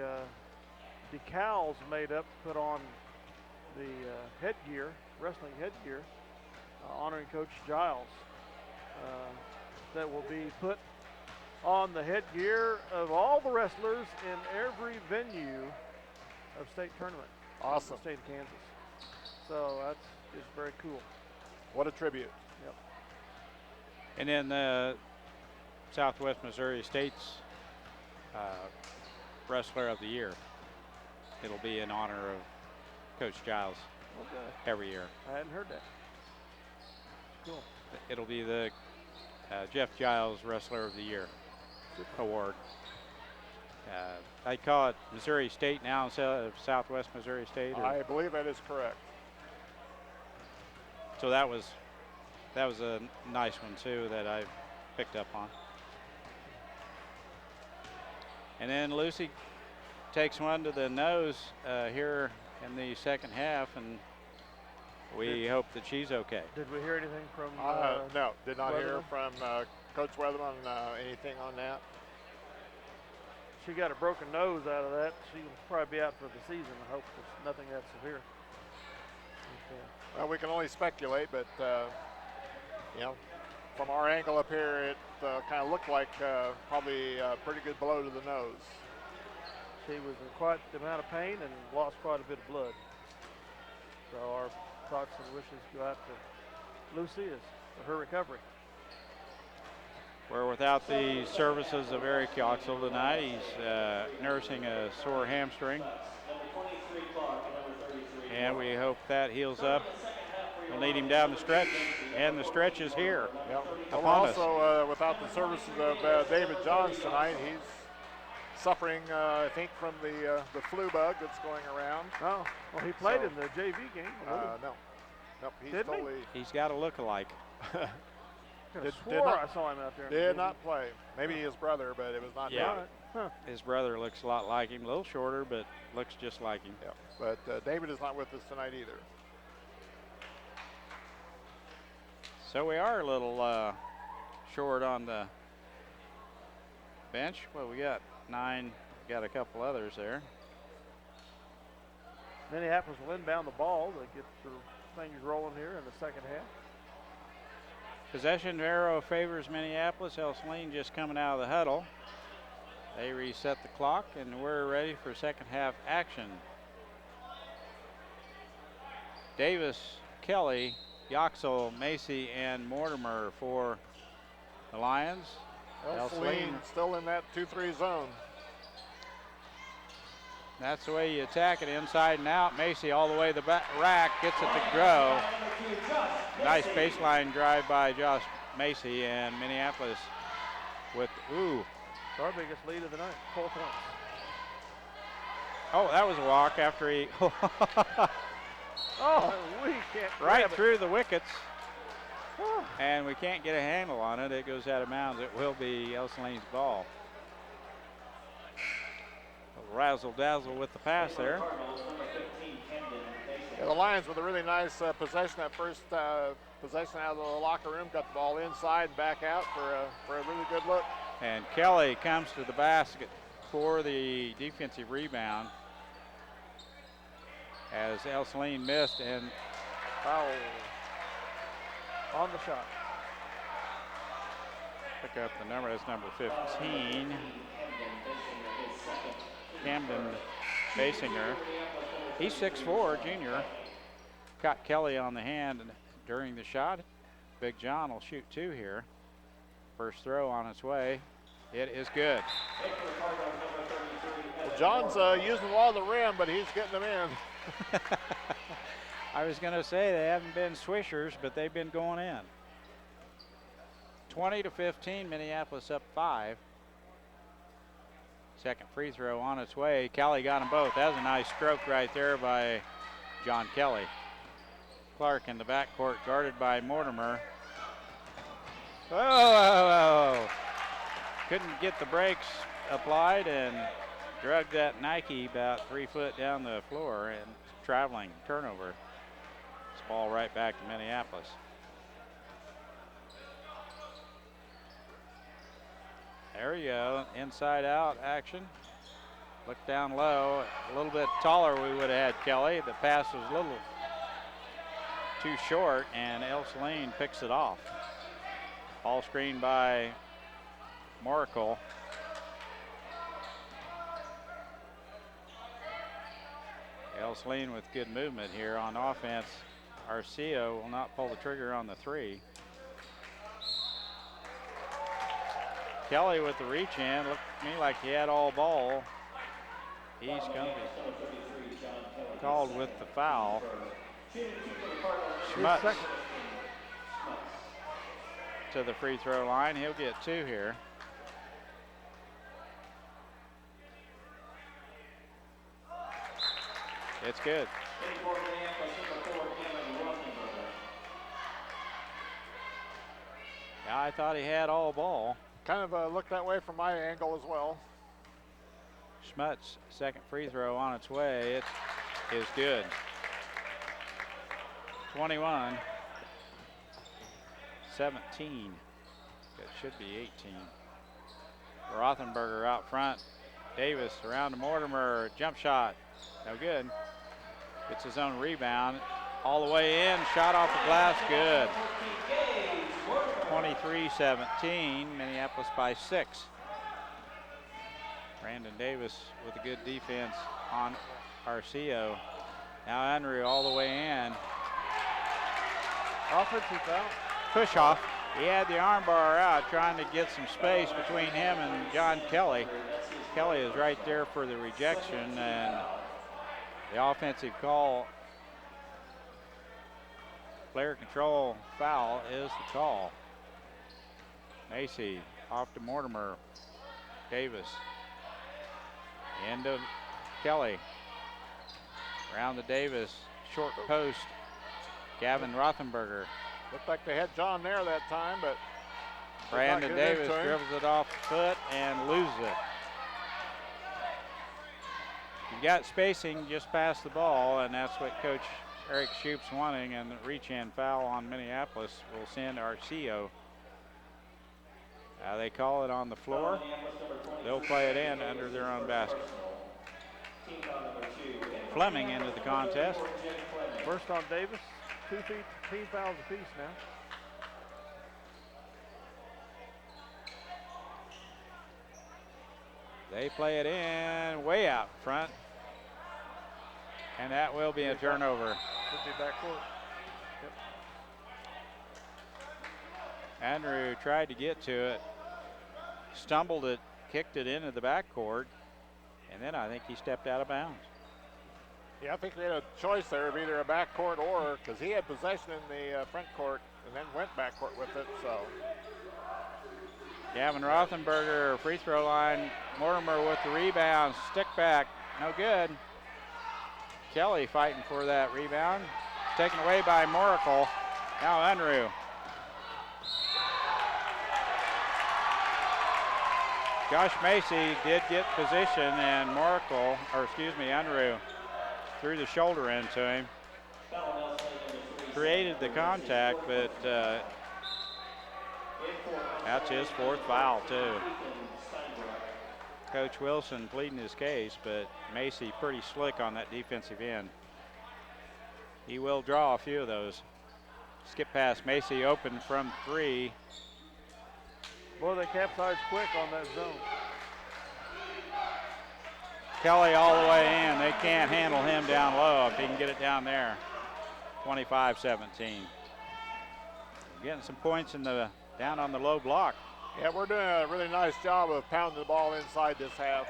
decals made up to put on the headgear, wrestling headgear, honoring Coach Giles. That will be put on the headgear of all the wrestlers in every venue of state tournament. Awesome. In the state of Kansas. So that's just very cool. What a tribute. Yep. And then Southwest Missouri State's Wrestler of the Year. It'll be in honor of Coach Giles every year. I hadn't heard that. Cool. It'll be the Jeff Giles Wrestler of the Year award. I call it Missouri State now instead of Southwest Missouri State. I believe that is correct. So that was a nice one too that I picked up on. And then Lucy takes one to the nose here in the second half, and we hope that she's okay. Did we hear anything from no, did not hear Weatherman? from Coach Weatherman anything on that. She got a broken nose out of that. She will probably be out for the season. I hope it's nothing that severe. Okay. Well, we can only speculate, but you know, from our angle up here, it kind of looked like probably a pretty good blow to the nose. She was in quite the amount of pain and lost quite a bit of blood. So our thoughts and wishes go out to Lucy for her recovery. We're without the services of Eric Yoxel tonight. He's nursing a sore hamstring. And we hope that heals up. We'll need him down the stretch, and the stretch is here. Yep. Upon us. Also, without the services of David Johns tonight, he's suffering, I think, from the flu bug that's going around. Oh, well, he played in the JV game. No. Nope, he's Didn't he? totally. He's got a look-alike. I swore I saw him out there. Did not play. Maybe his brother, but it was not Yeah. David. Huh. His brother looks a lot like him, a little shorter, but looks just like him. Yeah. But David is not with us tonight either. So we are a little short on the bench. Well, we got 9, got a couple others there. Minneapolis will inbound the ball to get their things rolling here in the second half. Possession arrow favors Minneapolis. Ell-Saline just coming out of the huddle. They reset the clock, and we're ready for second half action. Davis, Kelly, Yoxel, Macy, and Mortimer for the Lions. Ell-Saline still in that 2-3 zone. That's the way you attack it, inside and out. Macy all the way to the back rack, gets it to grow. Nice baseline drive by Josh Macy, and Minneapolis with, Our biggest lead of the night, 4 points. Oh, that was a walk after he Oh, we can't right grab it. through the wickets. And we can't get a handle on it. It goes out of bounds. It will be Ell-Saline's ball. Razzle dazzle with the pass there. Yeah, the Lions with a really nice possession. That first possession out of the locker room, got the ball inside and back out for a really good look. And Kelly comes to the basket for the defensive rebound as Ell-Saline missed, and foul on the shot. Pick up the number. That's number 15. Camden facing her. He's 6'4", junior. Caught Kelly on the hand during the shot. Big John will shoot 2 here. First throw on its way. It is good. Well, John's using a lot of the rim, but he's getting them in. I was going to say they haven't been swishers, but they've been going in. 20-15, Minneapolis up 5. Second free throw on its way. Kelly got them both. That was a nice stroke right there by John Kelly. Clark in the backcourt, guarded by Mortimer. Oh! Couldn't get the brakes applied and drug that Nike about 3 foot down the floor, and traveling turnover. This ball right back to Minneapolis. There you go, inside out action. Look down low, a little bit taller we would have had Kelly. The pass was a little too short, and Ell-Saline picks it off. Ball screened by Moracle. Ell-Saline with good movement here on offense. Arceo will not pull the trigger on the 3. Kelly with the reach in. Looked to me like he had all ball. He's going to be called with the foul. Schmutz to the free throw line. He'll get 2 here. It's good. Yeah, I thought he had all ball. Kind of looked that way from my angle as well. Schmutz, second free throw on its way. It is good. 21. 17. It should be 18. Rothenberger out front. Davis around to Mortimer. Jump shot. No good. Gets his own rebound. All the way in. Shot off the glass. Good. 23-17. Minneapolis by 6. Brandon Davis with a good defense on Arceo. Now Unruh all the way in. Offensive foul. Push off. He had the arm bar out trying to get some space between him and John Kelly. Kelly is right there for the rejection, and the offensive call, player control foul, is the call. Macy off to Mortimer. Davis into Kelly. Around to Davis. Short post. Gavin Rothenberger. Looked like they had John there that time, but Brandon Davis dribbles it off the foot and loses it. You got spacing just past the ball, and that's what Coach Eric Shoup's wanting, and the reach-in foul on Minneapolis will send Arceo. They call it on the floor. They'll play it in under their own basket. Fleming into the contest. First on Davis. 2 team fouls apiece now. They play it in way out front. And that will be a turnover. Should be backcourt. Yep. Unruh tried to get to it, stumbled it, kicked it into the backcourt, and then I think he stepped out of bounds. Yeah, I think they had a choice there of either a backcourt or, because he had possession in the front court and then went backcourt with it, so. Gavin Rothenberger, free throw line. Mortimer with the rebound, stick back, no good. Kelly fighting for that rebound. Taken away by Moracle. Now Unruh. Josh Macy did get position, and Unruh threw the shoulder into him. Created the contact, but that's his 4th foul too. Coach Wilson pleading his case, but Macy pretty slick on that defensive end. He will draw a few of those. Skip past Macy, open from 3. Boy, they capsized quick on that zone. Kelly all the way in. They can't handle him down low if he can get it down there. 25-17. Getting some points in the down on the low block. Yeah, we're doing a really nice job of pounding the ball inside this half.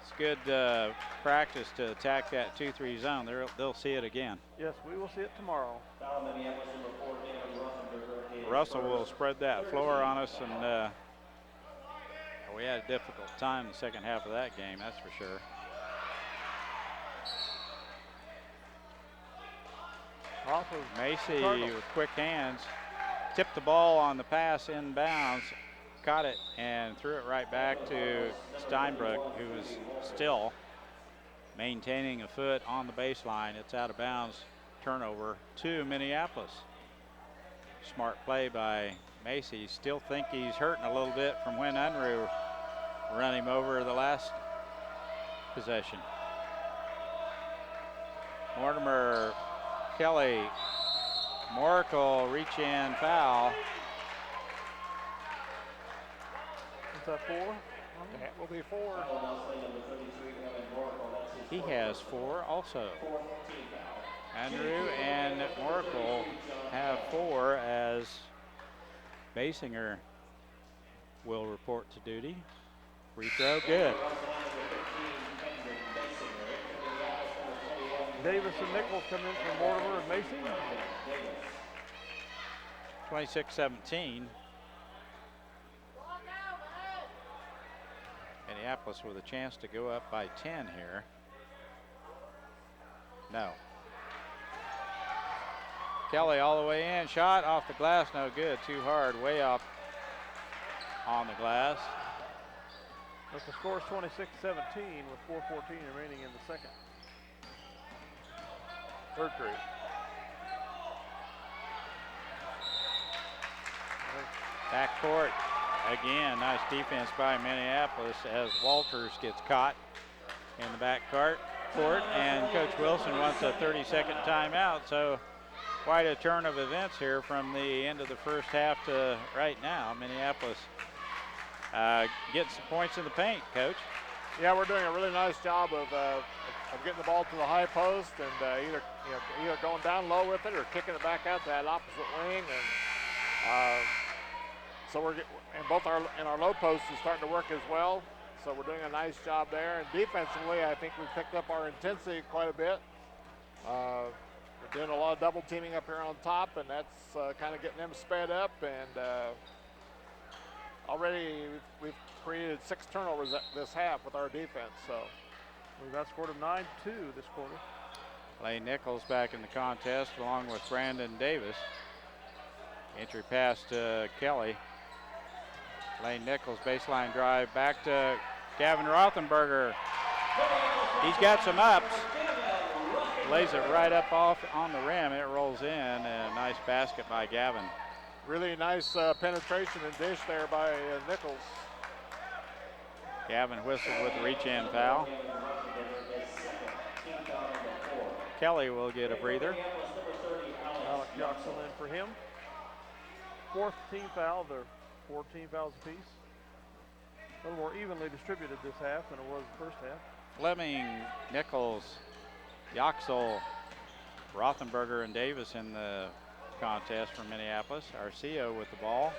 It's good practice to attack that 2-3 zone. They'll see it again. Yes, we will see it tomorrow. Russell will spread that floor on us, and we had a difficult time in the second half of that game, that's for sure. Macy with quick hands tipped the ball on the pass inbounds, caught it and threw it right back to Steinbrook, who was still maintaining a foot on the baseline. It's out of bounds, turnover to Minneapolis. Smart play by Macy. Still think he's hurting a little bit from when Unruh run him over the last possession. Mortimer, Kelly, Moracle, reach in, foul. Is that 4? That will be 4. He has 4 also. Andrew and Moracle have 4 as Basinger will report to duty. Free throw, good. Davis and Nichols come in for Mortimer and Macy. 26-17. Minneapolis with a chance to go up by 10 here. No. Kelly all the way in, shot off the glass, no good, too hard, way up on the glass. But the score is 26-17 with 4:14 remaining in the second. Third period. Backcourt again, nice defense by Minneapolis as Walters gets caught in the backcourt, and Coach Wilson wants a 30-second timeout. So quite a turn of events here from the end of the first half to right now. Minneapolis getting some points in the paint, Coach. Yeah, we're doing a really nice job of getting the ball to the high post and either going down low with it or kicking it back out to that opposite wing. And so both our low post is starting to work as well. So we're doing a nice job there. And defensively, I think we've picked up our intensity quite a bit. We're doing a lot of double teaming up here on top, and that's kind of getting them sped up. And already we've created 6 turnovers this half with our defense. So we've got scored of 9-2 this quarter. Lane Nichols back in the contest along with Brandon Davis. Entry pass to Kelly. Lane Nichols baseline drive back to Gavin Rothenberger. He's got some ups. Lays it right up off on the rim. It rolls in, and a nice basket by Gavin. Really nice penetration and dish there by Nichols. Gavin whistled with the reach-in foul. Kelly will get a breather. Alex Ell-Saline for him. 4th team foul. They're 14 fouls apiece. A little more evenly distributed this half than it was the first half. Fleming, Nichols, Yoxel, Rothenberger, and Davis in the contest for Minneapolis. Arceo with the ball.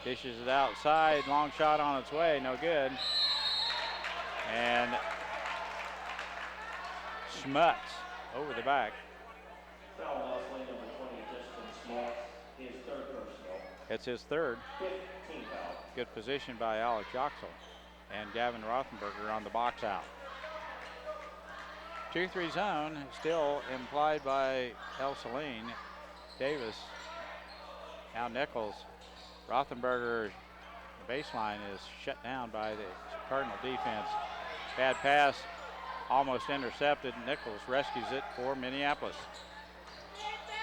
Dishes it outside. Long shot on its way. No good. And Schmutz over the back. It's his third. Good position by Alex Yoxel and Gavin Rothenberger on the box out. 2-3 zone still implied by Ell-Saline. Davis, now Nichols. Rothenberger, the baseline is shut down by the Cardinal defense. Bad pass, almost intercepted. Nichols rescues it for Minneapolis.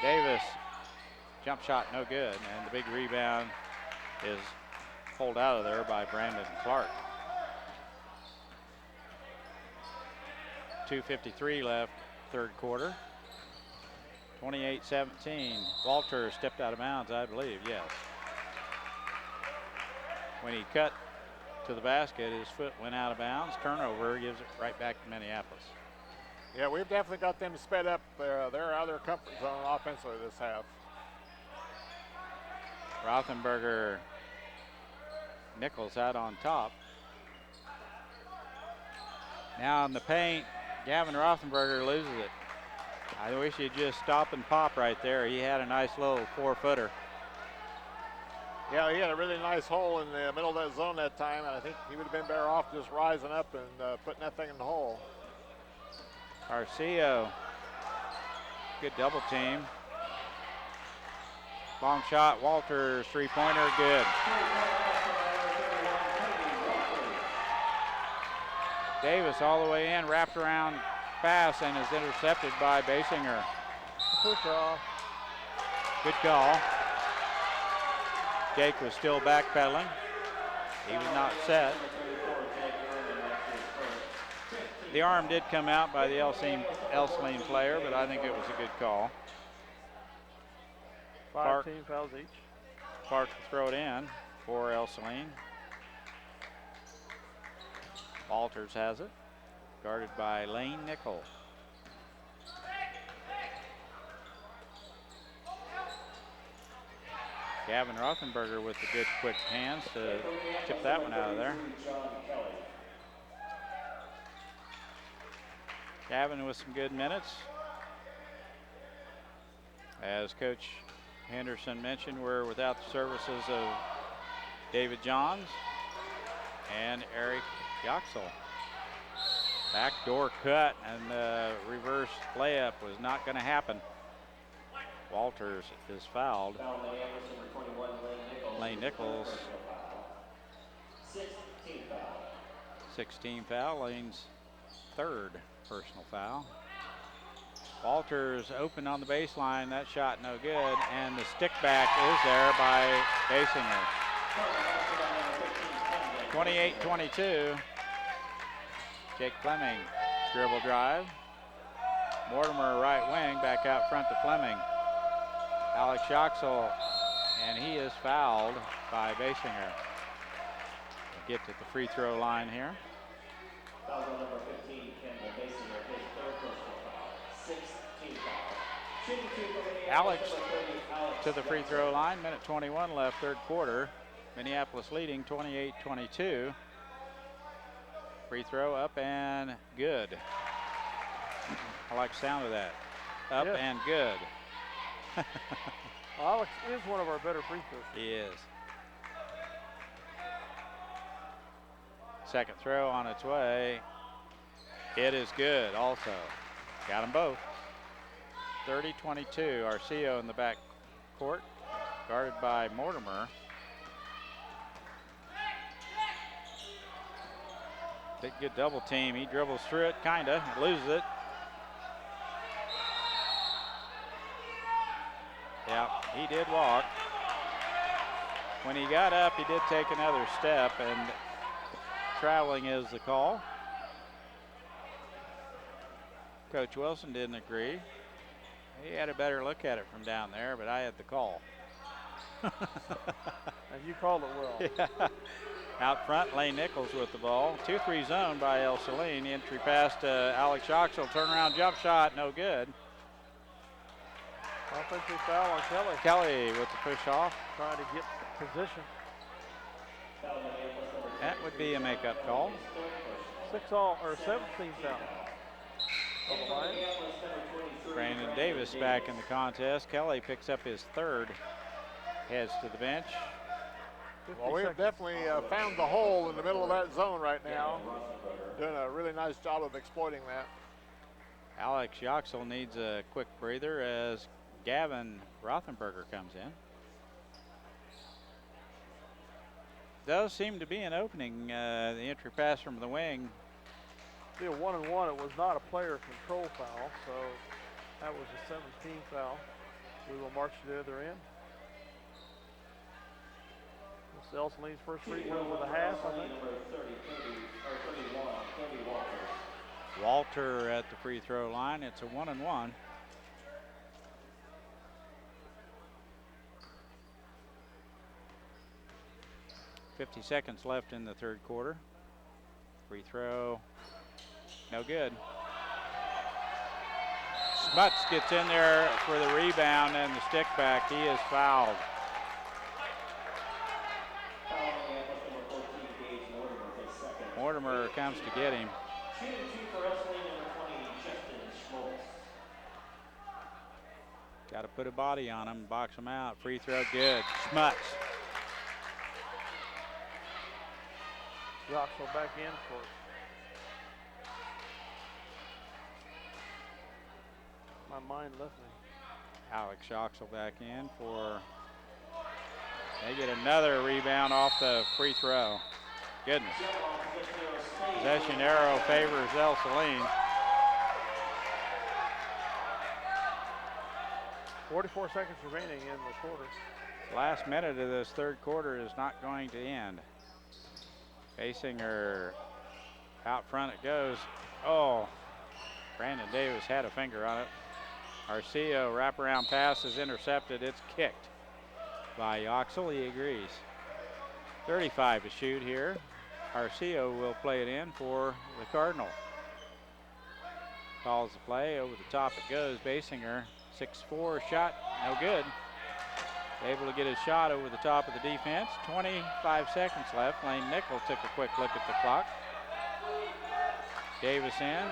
Davis, jump shot no good, and the big rebound is pulled out of there by Brandon Clark. 2:53 left, third quarter. 28-17. Walter stepped out of bounds, I believe, yes. When he cut to the basket, his foot went out of bounds. Turnover, gives it right back to Minneapolis. Yeah, we've definitely got them sped up. They're out of their comfort zone offensively this half. Rothenberger, Nichols out on top. Now in the paint, Gavin Rothenberger loses it. I wish he'd just stop and pop right there. He had a nice little 4-footer. Yeah, he had a really nice hole in the middle of that zone that time, and I think he would have been better off just rising up and putting that thing in the hole. Arceo, good double team. Long shot, Walters, three-pointer, good. Davis all the way in, wrapped around pass, and is intercepted by Basinger. Push off. Good call. Jake was still backpedaling. He was not set. The arm did come out by the Ell-Saline player, but I think it was a good call. 5 team fouls each. Clark will throw it in for Ell-Saline. Walters has it, guarded by Lane Nichols. Gavin Rothenberger with the good quick hands to tip that one out of there. Gavin with some good minutes. As Coach Henderson mentioned, we're without the services of David Johns and Eric Yoxel. Backdoor cut and the reverse layup was not going to happen. Walters is fouled. Lane Nichols. 16 foul. Lane's third personal foul. Walters open on the baseline. That shot no good. And the stick back is there by Basinger. 28-22. Jake Fleming, dribble drive. Mortimer right wing, back out front to Fleming. Alex Yoxel, and he is fouled by Basinger. Get to the free throw line here. Foul number 15, Kendall Basinger, his third personal foul. 16 foul. Shooting two for Minneapolis. Alex to the free throw line. Minute 21 left, third quarter. Minneapolis leading 28-22. Free throw up and good. I like the sound of that. Up and good. Alex is one of our better free throws. He is. Second throw on its way. It is good also. Got them both. 30-22. Arceo in the back court, guarded by Mortimer. Big good double team. He dribbles through it, kinda, loses it. Yeah, he did walk. When he got up, he did take another step, and traveling is the call. Coach Wilson didn't agree. He had a better look at it from down there, but I had the call. And you called it well. Yeah. Out front, Lane Nichols with the ball. 2-3 zone by Ell-Saline. Entry pass to Alex Yoxel. Turnaround jump shot, no good. Offensive foul on Kelly. Kelly with the push off. Trying to get position. That would be a makeup call. 17 foul. On the line. Brandon Davis back in the contest. Kelly picks up his third. Heads to the bench. Well, we've definitely found the hole in the middle of that zone right now. Doing a really nice job of exploiting that. Alex Yoxel needs a quick breather as Gavin Rothenberger comes in. Does seem to be an opening. The entry pass from the wing. Be a 1-and-1. It was not a player control foul, so that was a 17 foul. We will march to the other end. Ell-Saline's first free throw with a half, I think. Walter at the free throw line. It's a 1-and-1. 50 seconds left in the third quarter. Free throw, no good. Smuts gets in there for the rebound and the stick back. He is fouled. Mortimer comes to get him. Got to put a body on him, box him out. Free throw, good. Smuts. Yoxel back in for it. My mind left me. Alex Yoxel back in for. They get another rebound off the free throw. Goodness. Possession arrow favors Ell-Saline. 44 seconds remaining in the quarter. Last minute of this third quarter is not going to end. Facing her out front it goes. Oh, Brandon Davis had a finger on it. Arceo wraparound pass is intercepted. It's kicked by Yoxel. He agrees. 35 to shoot here. Arceo will play it in for the Cardinal. Calls the play. Over the top it goes. Basinger. 6'4" shot. No good. Able to get his shot over the top of the defense. 25 seconds left. Lane Nickel took a quick look at the clock. Davis in.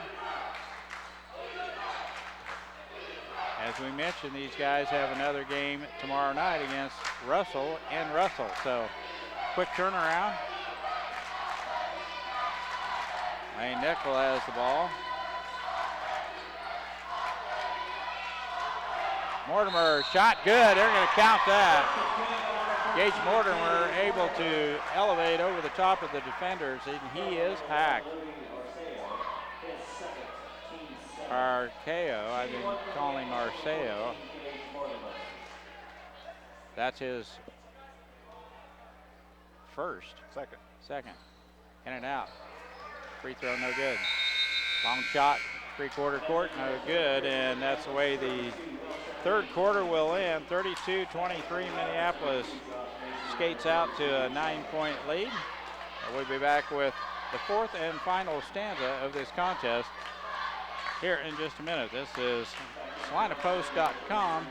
As we mentioned, these guys have another game tomorrow night against Russell and Russell. So quick turnaround. Lane Nickel has the ball. Mortimer shot good. They're going to count that. Gage Mortimer able to elevate over the top of the defenders, and he is hacked. Arceo, I've been calling Arceo. That's his first. Second. In and out. Free throw, no good. Long shot, three-quarter court, no good, and that's the way the third quarter will end. 32-23, Minneapolis skates out to a 9-point lead. We'll be back with the fourth and final stanza of this contest here in just a minute. This is SalinaPost.com,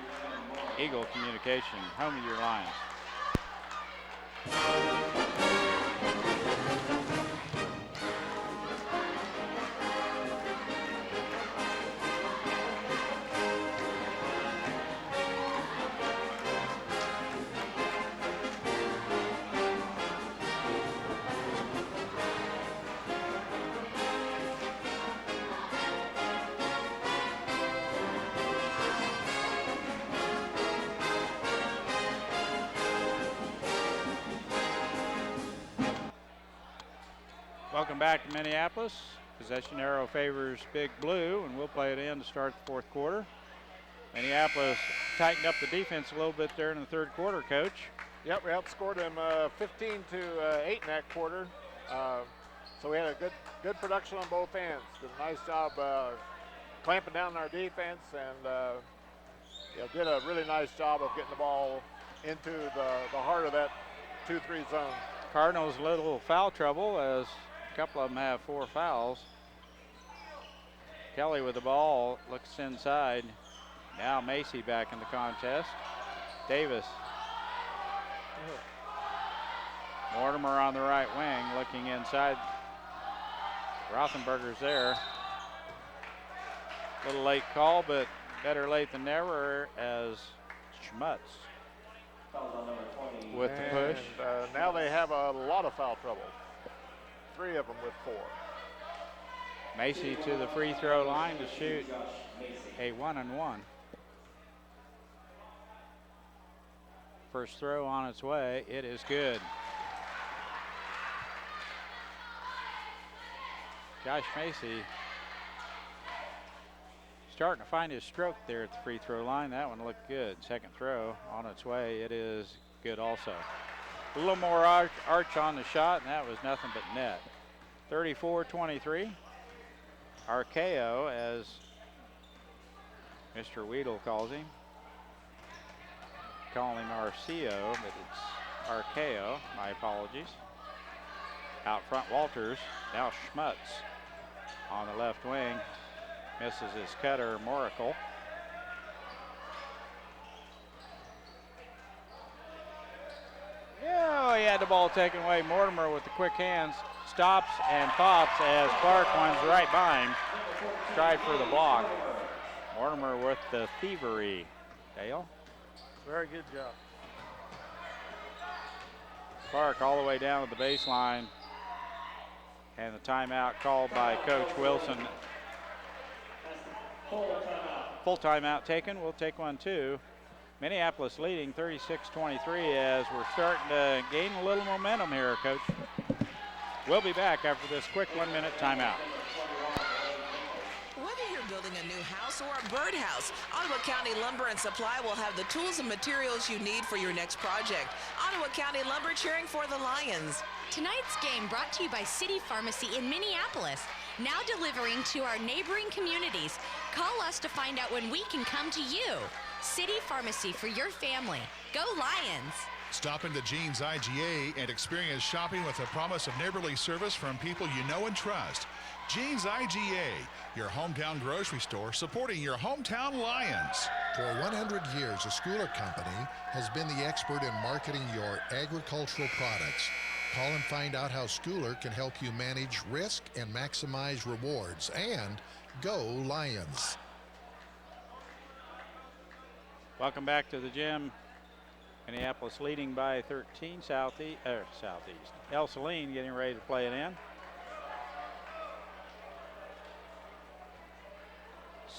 Eagle Communication, home of your Lions. Welcome back to Minneapolis. Possession arrow favors Big Blue, and we'll play it in to start the fourth quarter. Minneapolis tightened up the defense a little bit there in the third quarter, Coach. Yep, we outscored them 15-8 in that quarter. So we had a good production on both ends. Did a nice job clamping down our defense, and did a really nice job of getting the ball into the heart of that 2-3 zone. Cardinals a little foul trouble as a couple of them have 4 fouls. Kelly with the ball, looks inside. Now Macy back in the contest. Davis. Mortimer on the right wing, looking inside. Rothenberger's there. A little late call, but better late than never as Schmutz with the push. Now they have a lot of foul trouble. 3 of them with 4. Macy to the free throw line to shoot a 1-and-1. First throw on its way. It is good. Josh Macy starting to find his stroke there at the free throw line. That one looked good. Second throw on its way. It is good also. A little more arch on the shot, and that was nothing but net. 34-23. Arceo, as Mr. Weedle calls him. Calling him Arceo, but it's Arceo. My apologies. Out front, Walters. Now Schmutz on the left wing. Misses his cutter, Moracle. Yeah, he had the ball taken away. Mortimer with the quick hands stops and pops as Clark runs right by him. Tried for the block. Mortimer with the thievery. Dale? Very good job. Clark all the way down to the baseline. And the timeout called by Coach Wilson. Full timeout taken. We'll take one too. Minneapolis leading 36-23 as we're starting to gain a little momentum here, Coach. We'll be back after this quick 1 minute timeout. Whether you're building a new house or a birdhouse, Ottawa County Lumber and Supply will have the tools and materials you need for your next project. Ottawa County Lumber, cheering for the Lions. Tonight's game brought to you by City Pharmacy in Minneapolis, now delivering to our neighboring communities. Call us to find out when we can come to you. City Pharmacy for your family. Go Lions! Stop into Jean's IGA and experience shopping with a promise of neighborly service from people you know and trust. Jean's IGA, your hometown grocery store supporting your hometown Lions. For 100 years, a Schooler Company has been the expert in marketing your agricultural products. Call and find out how Schooler can help you manage risk and maximize rewards. And go Lions. Welcome back to the gym. Minneapolis leading by 13, southeast. Ell-Saline getting ready to play it in.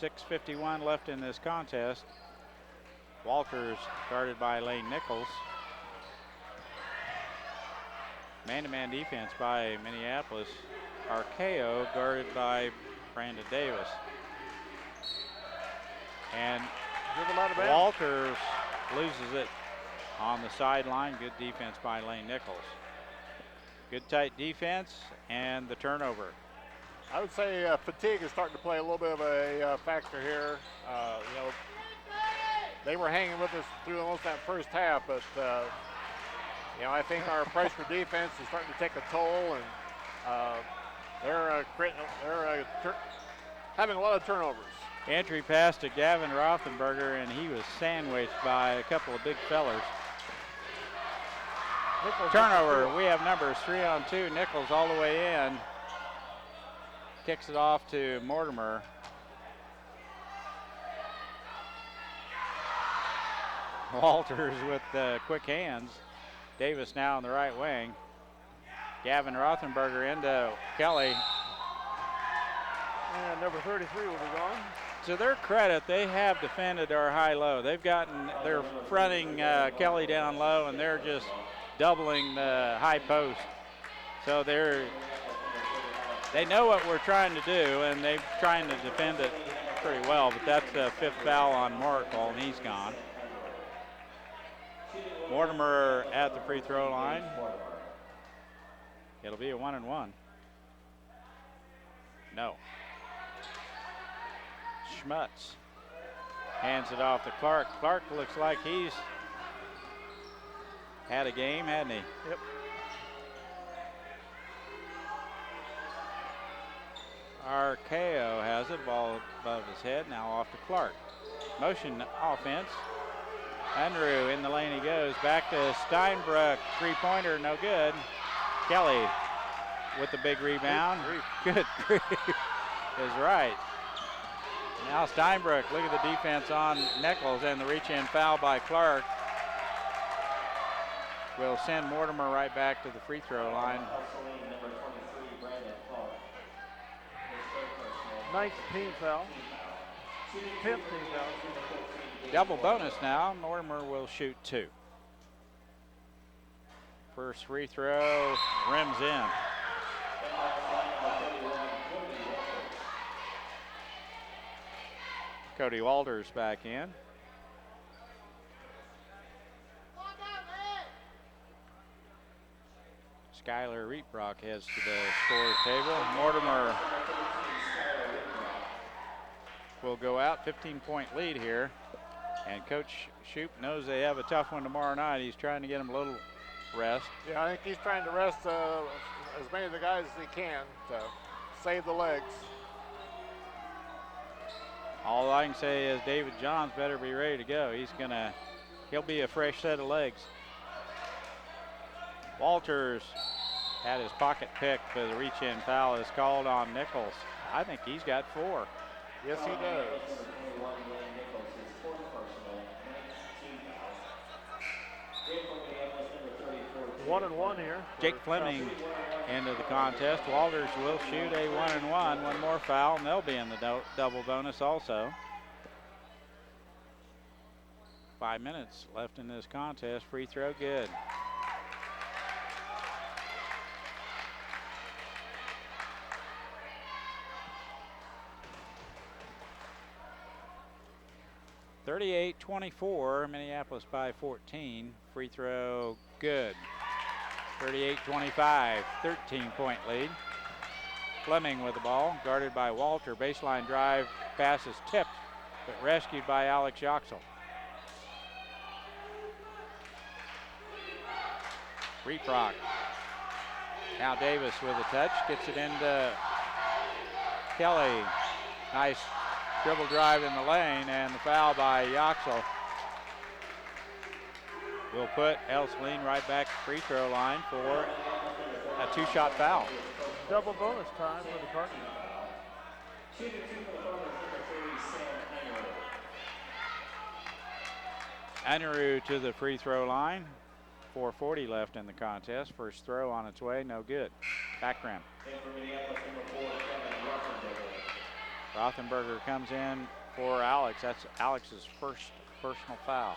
6:51 left in this contest. Walters guarded by Lane Nichols. Man-to-man defense by Minneapolis. Arceo guarded by Brandon Davis. And Walters loses it on the sideline. Good defense by Lane Nichols. Good tight defense and the turnover. I would say fatigue is starting to play a little bit of a factor here. They were hanging with us through almost that first half, but I think our pressure defense is starting to take a toll, and they're having a lot of turnovers. Entry pass to Gavin Rothenberger, and he was sandwiched by a couple of big fellers. Turnover, we have numbers 3-on-2. Nichols all the way in. Kicks it off to Mortimer. Walters with the quick hands. Davis now on the right wing. Gavin Rothenberger into Kelly. And number 33 will be gone. To their credit, they have defended our high-low. They're fronting Kelly down low, and they're just doubling the high post. So they know what we're trying to do, and they're trying to defend it pretty well, but that's the fifth foul on Moracle, and he's gone. Mortimer at the free throw line. It'll be a 1-and-1. No. Schmutz hands it off to Clark. Clark looks like he's had a game, hadn't he? Yep. Arceo has it, ball above his head, now off to Clark. Motion offense. Unruh in the lane he goes. Back to Steinbrook, three-pointer, no good. Kelly with the big rebound. Good grief is right. Now Steinbrook, look at the defense on Nichols, and the reach-in foul by Clark will send Mortimer right back to the free throw line. 19th foul. 15th foul. Double bonus now. Mortimer will shoot 2. First free throw, rims in. Cody Walters back in. Skylar Reetbrock heads to the scorer's table. Mortimer will go out. 15-point lead here. And Coach Shoup knows they have a tough one tomorrow night. He's trying to get them a little rest. Yeah, I think he's trying to rest as many of the guys as he can to save the legs. All I can say is David Johns better be ready to go. He'll be a fresh set of legs. Walters had his pocket picked, but the reach-in foul is called on Nichols. I think he's got 4. Yes, he does. 1-1 here. Jake Fleming into the contest. Walters will shoot a 1-1. One more foul, and they'll be in the double bonus also. 5 minutes left in this contest. Free throw, good. (38-24), Minneapolis by 14. Free throw, good. 38-25, 13-point lead. Fleming with the ball, guarded by Walter. Baseline drive, pass is tipped, but rescued by Alex Yoxel. Reprock. Now Davis with a touch, gets it into Kelly. Nice dribble drive in the lane, and the foul by Yoxel will put Ell-Saline right back to free throw line for a 2-shot foul. Double bonus time for the Cardinals. Aniru to the free throw line. 4:40 left in the contest. First throw on its way, no good. Back rim. Rothenberger comes in for Alex. That's Alex's first personal foul.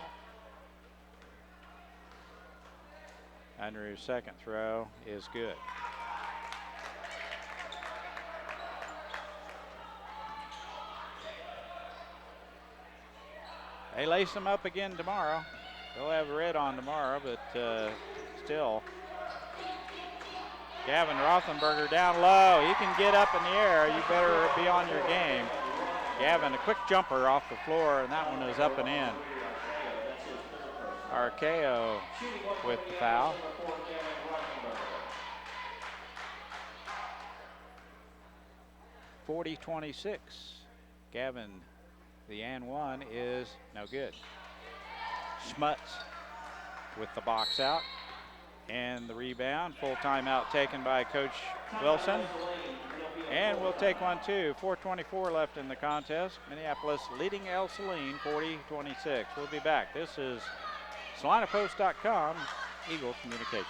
Andrew's second throw is good. They lace them up again tomorrow. They'll have red on tomorrow, but still. Gavin Rothenberger down low. He can get up in the air. You better be on your game. Gavin, a quick jumper off the floor, and that one is up and in. Arceo with the foul. (40-26). Gavin, the and one is no good. Schmutz with the box out and the rebound. Full timeout taken by Coach Wilson. And we'll take one too. 4:24 left in the contest. Minneapolis leading Ell-Saline 40-26. We'll be back. This is SalinaPost.com, Eagle Communications.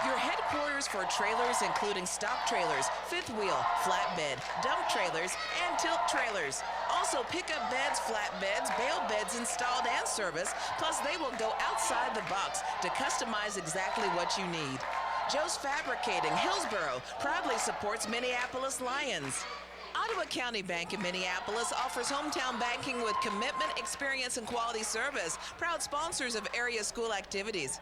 Your headquarters for trailers, including stock trailers, fifth wheel, flatbed, dump trailers, and tilt trailers. Also pickup beds, flatbeds, bale beds installed and serviced, plus they will go outside the box to customize exactly what you need. Joe's Fabricating, Hillsboro, proudly supports Minneapolis Lions. Ottawa County Bank in Minneapolis offers hometown banking with commitment, experience, and quality service. Proud sponsors of area school activities.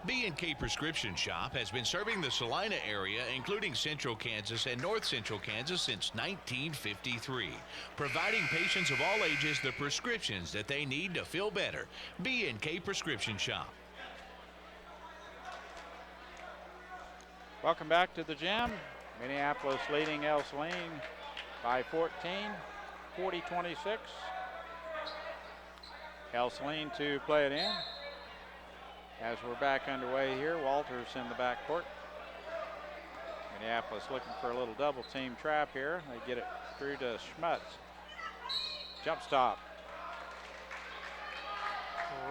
B&K Prescription Shop has been serving the Salina area, including Central Kansas and North Central Kansas, since 1953, providing patients of all ages the prescriptions that they need to feel better. B&K Prescription Shop. Welcome back to the gym. Minneapolis leading Ell-Saline by 14, 40-26. Ell-Saline to play it in. As we're back underway here, Walters in the backcourt. Minneapolis looking for a little double team trap here. They get it through to Schmutz. Jump stop.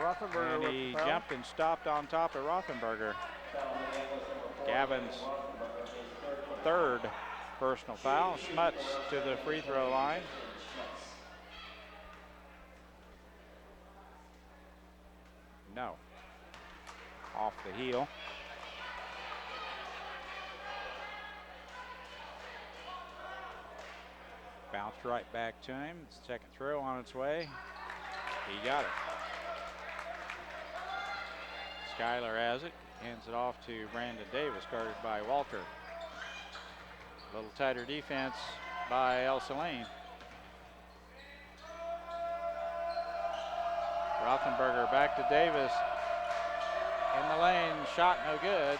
Rothenberger And he jumped and stopped on top of Rothenberger. Gavin's third personal foul. Schmutz to the free throw line. No. Off the heel. Bounced right back to him. Second throw on its way. He got it. Schuyler has it. Hands it off to Brandon Davis, guarded by Walter. A little tighter defense by Ell-Saline. Rothenberger back to Davis. in the lane, shot no good.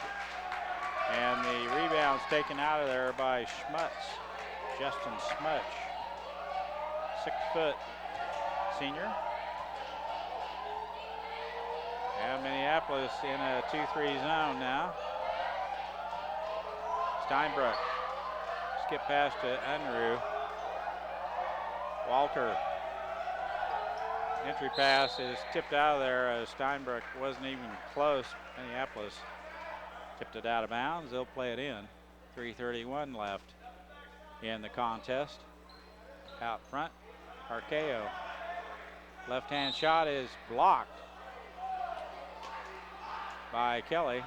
And the rebound's taken out of there by Schmutz, Justin Schmutz, 6-foot senior. And Minneapolis in a 2-3 zone now. Steinbrook, skip pass to Unruh. Walter, entry pass is tipped out of there as Steinbrook wasn't even close. Minneapolis tipped it out of bounds. They'll play it in. 3:31 left in the contest. Out front, Arceo. Left-hand shot is blocked by Kelly.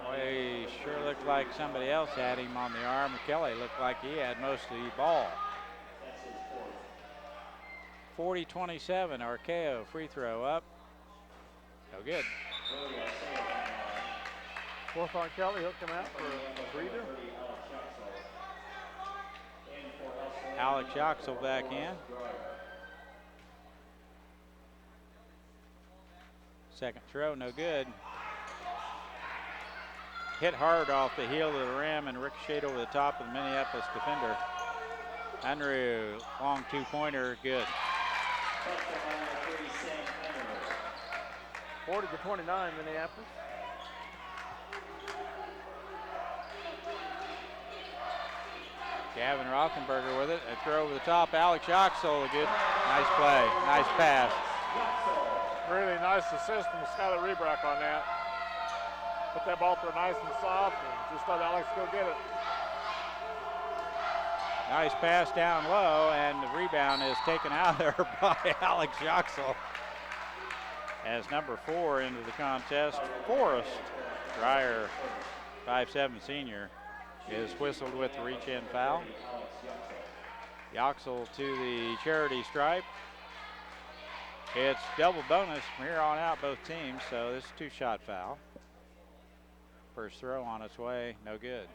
Boy, sure looked like somebody else had him on the arm. Kelly looked like he had most of the ball. 40-27, Arceo free throw up. No good. Fourth on Kelly, he'll come out for a breather. Alex Yoxel back in. Second throw, no good. Hit hard off the heel of the rim and ricocheted over the top of the Minneapolis defender. Unruh, long two-pointer, good. 40-29, Minneapolis. Gavin Rothenberger with it. A throw over the top. Alex Yoxel, a good, nice play, nice pass. Really nice assist from Skylar Rebrack on that. Put that ball through nice and soft and just let Alex go get it. Nice pass down low, and the rebound is taken out there by Alex Yoxel. As number 4 into the contest, Forrest Dreyer, 5'7" senior, is whistled with the reach-in foul. Yoxel to the charity stripe. It's double bonus from here on out, both teams, so this is a two-shot foul. First throw on its way, no good.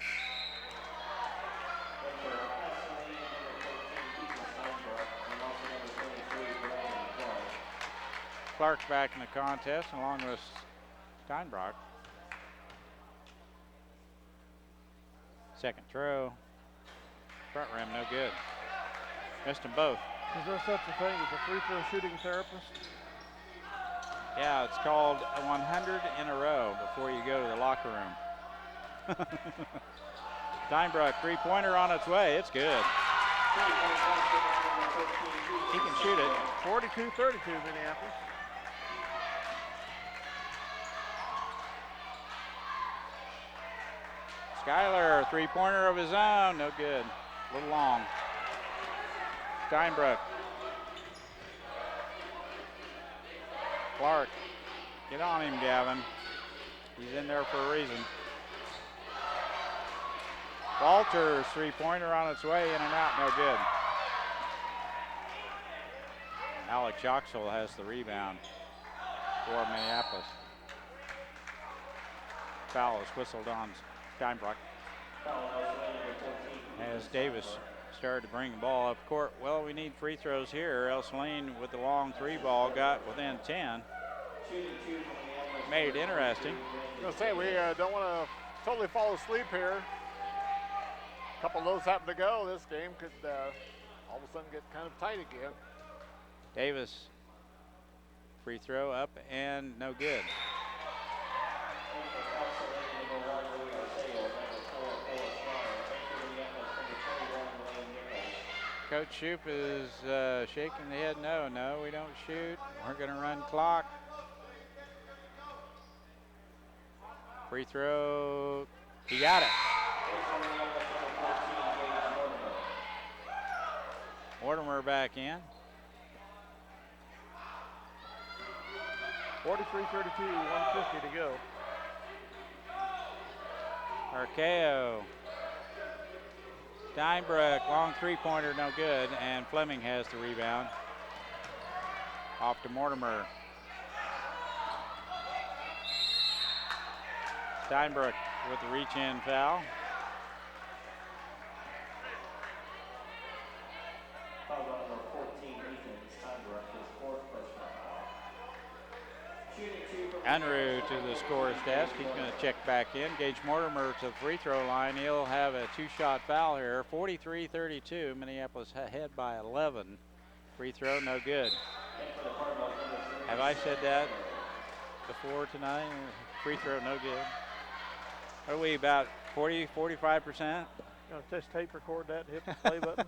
Clark's back in the contest along with Steinbrock. Second throw, front rim, no good. Missed them both. Is there such a thing as a free throw shooting therapist? Yeah, it's called 100 in a row before you go to the locker room. Steinbrook, three-pointer on its way. It's good. He can shoot it. 42-32, Minneapolis. Skyler, three-pointer of his own. No good. A little long. Steinbrook. Clark. Get on him, Gavin. He's in there for a reason. Walters, three-pointer on its way, in and out, no good. Alex Yoxel has the rebound for Minneapolis. Foul is whistled on Steinbrook. As Davis started to bring the ball up court. Well, we need free throws here. Ell-Saline with the long three ball got within 10. Made it interesting. I was going to say, we don't want to totally fall asleep here. A couple of those happen to go. This game could all of a sudden get kind of tight again. Davis, free throw up and no good. Coach Shoup is shaking the head. No, we don't shoot. We're going to run clock. Free throw. He got it. Mortimer back in. 43-32, 150 to go. Arceo. Steinbrook, long three-pointer, no good, and Fleming has the rebound. Off to Mortimer. Steinbrook with the reach-in foul. Unruh to the scorer's desk. He's going to check back in. Gage Mortimer to the free throw line. He'll have a two-shot foul here. 43-32. Minneapolis ahead by 11. Free throw, no good. Have I said that before tonight? Free throw, no good. What are we, about 40, 45%? Gonna just tape record that and hit the play button.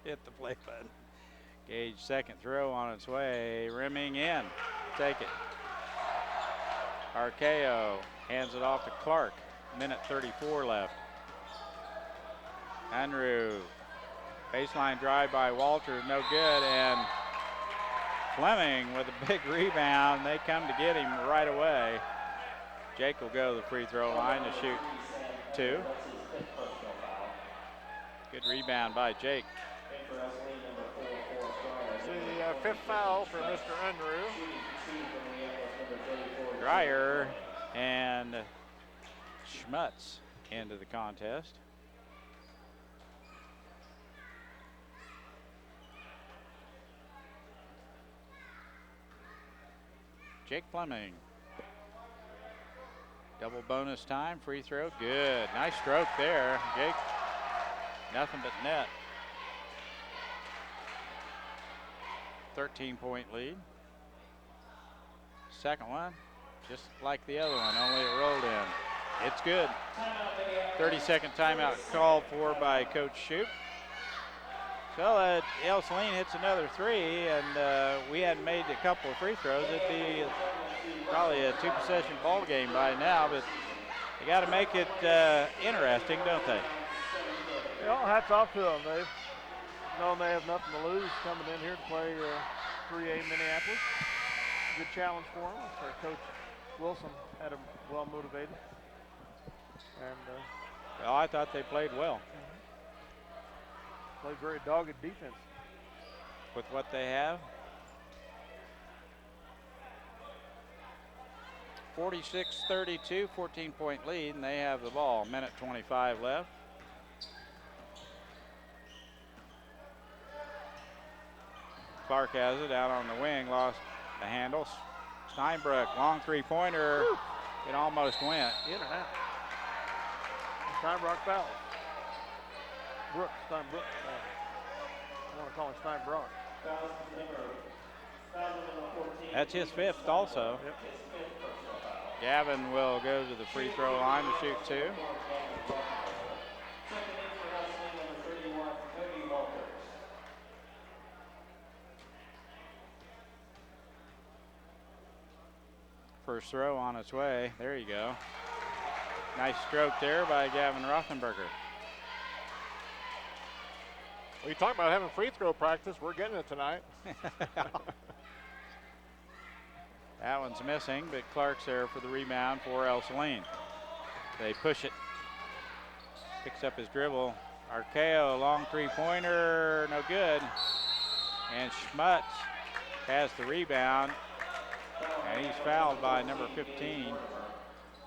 Hit the play button. Gage second throw on its way. Rimming in. Take it. Arceo hands it off to Clark. Minute 34 left. Unruh. Baseline drive by Walters, no good. And Fleming with a big rebound. They come to get him right away. Jake will go to the free throw line to shoot two. Good rebound by Jake. The fifth foul for Mr. Unruh. Dreyer and Schmutz into the contest. Jake Fleming. Double bonus time, free throw, good. Nice stroke there. Jake, nothing but net. 13-point lead. Second one, just like the other one, only it rolled in. It's good. 30-second timeout called for by Coach Shoup. So Ell-Saline hits another three, and we hadn't made a couple of free throws. It'd be probably a two-possession ball game by now, but they got to make it interesting, don't they? Well, hats off to them. They've known they have nothing to lose coming in here to play 3A Minneapolis. Good challenge for them. Our coach Wilson had them well motivated. And well, I thought they played well. Played very dogged defense. With what they have. 46-32, 14-point lead, and they have the ball. Minute 25 left. Clark has it out on the wing, lost the handle. Steinbrook, long three-pointer. Woo. It almost went. In and out. Steinbrook foul. Steinbrook. I want to call him Steinbrook. That's his fifth also. Yep. Gavin will go to the free throw line to shoot two. First throw on its way. There you go. Nice stroke there by Gavin Rothenberger. Well, you talk about having free throw practice. We're getting it tonight. That one's missing, but Clark's there for the rebound for Ell-Saline. They push it. Picks up his dribble. Arceo, long three-pointer, no good. And Schmutz has the rebound. And he's fouled by number 15.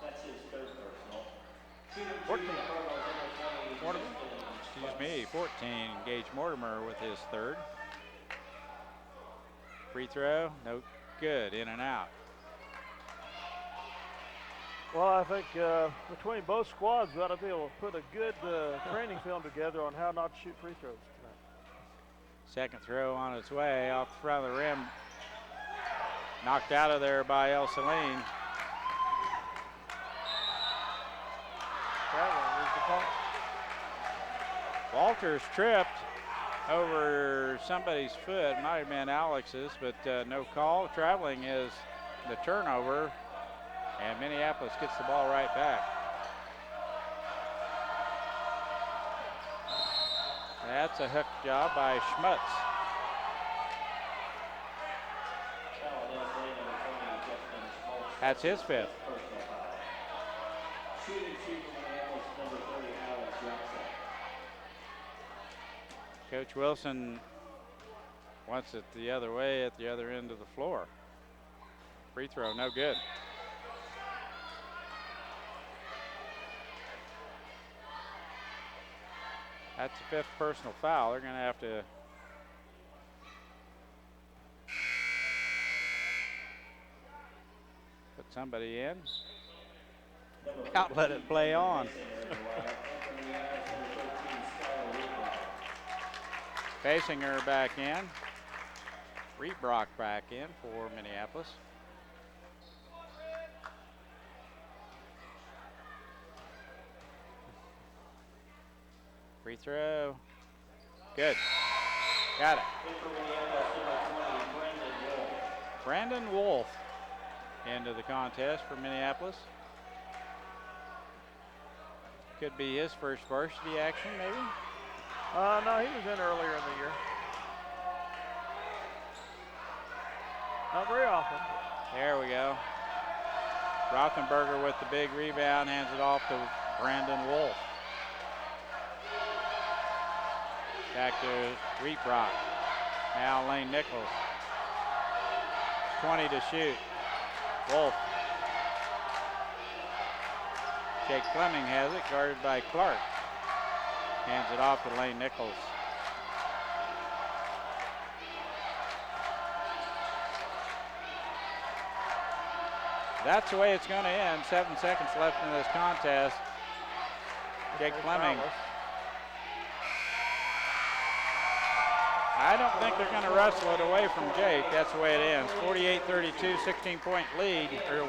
That's his third personal. 14. Mortimer. Excuse me, 14. Gage Mortimer with his third. Free throw, no good, in and out. Well, I think between both squads, we ought to be able to put a good training film together on how not to shoot free throws tonight. Second throw on its way off the front of the rim. Knocked out of there by Ell-Saline. Walters tripped over somebody's foot. Might have been Alex's, but no call. Traveling is the turnover, and Minneapolis gets the ball right back. That's a hook job by Schmutz. That's his fifth. Coach Wilson wants it the other way at the other end of the floor. Free throw, no good. That's the fifth personal foul. They're going to have to put somebody in. Out, let it play on. Basinger back in. Reebrock back in for Minneapolis. Free throw. Good. Got it. Brandon Wolf into the contest for Minneapolis. Could be his first varsity action, maybe? No, he was in earlier in the year. Not very often. There we go. Rothenberger with the big rebound, hands it off to Brandon Wolf. Back to Reebrock. Now Lane Nichols. 20 to shoot. Wolf. Jake Fleming has it, guarded by Clark. Hands it off to Lane Nichols. That's the way it's going to end. 7 seconds left in this contest. Jake Fleming. I don't think they're going to wrestle it away from Jake. That's the way it ends. 48-32, 16-point lead or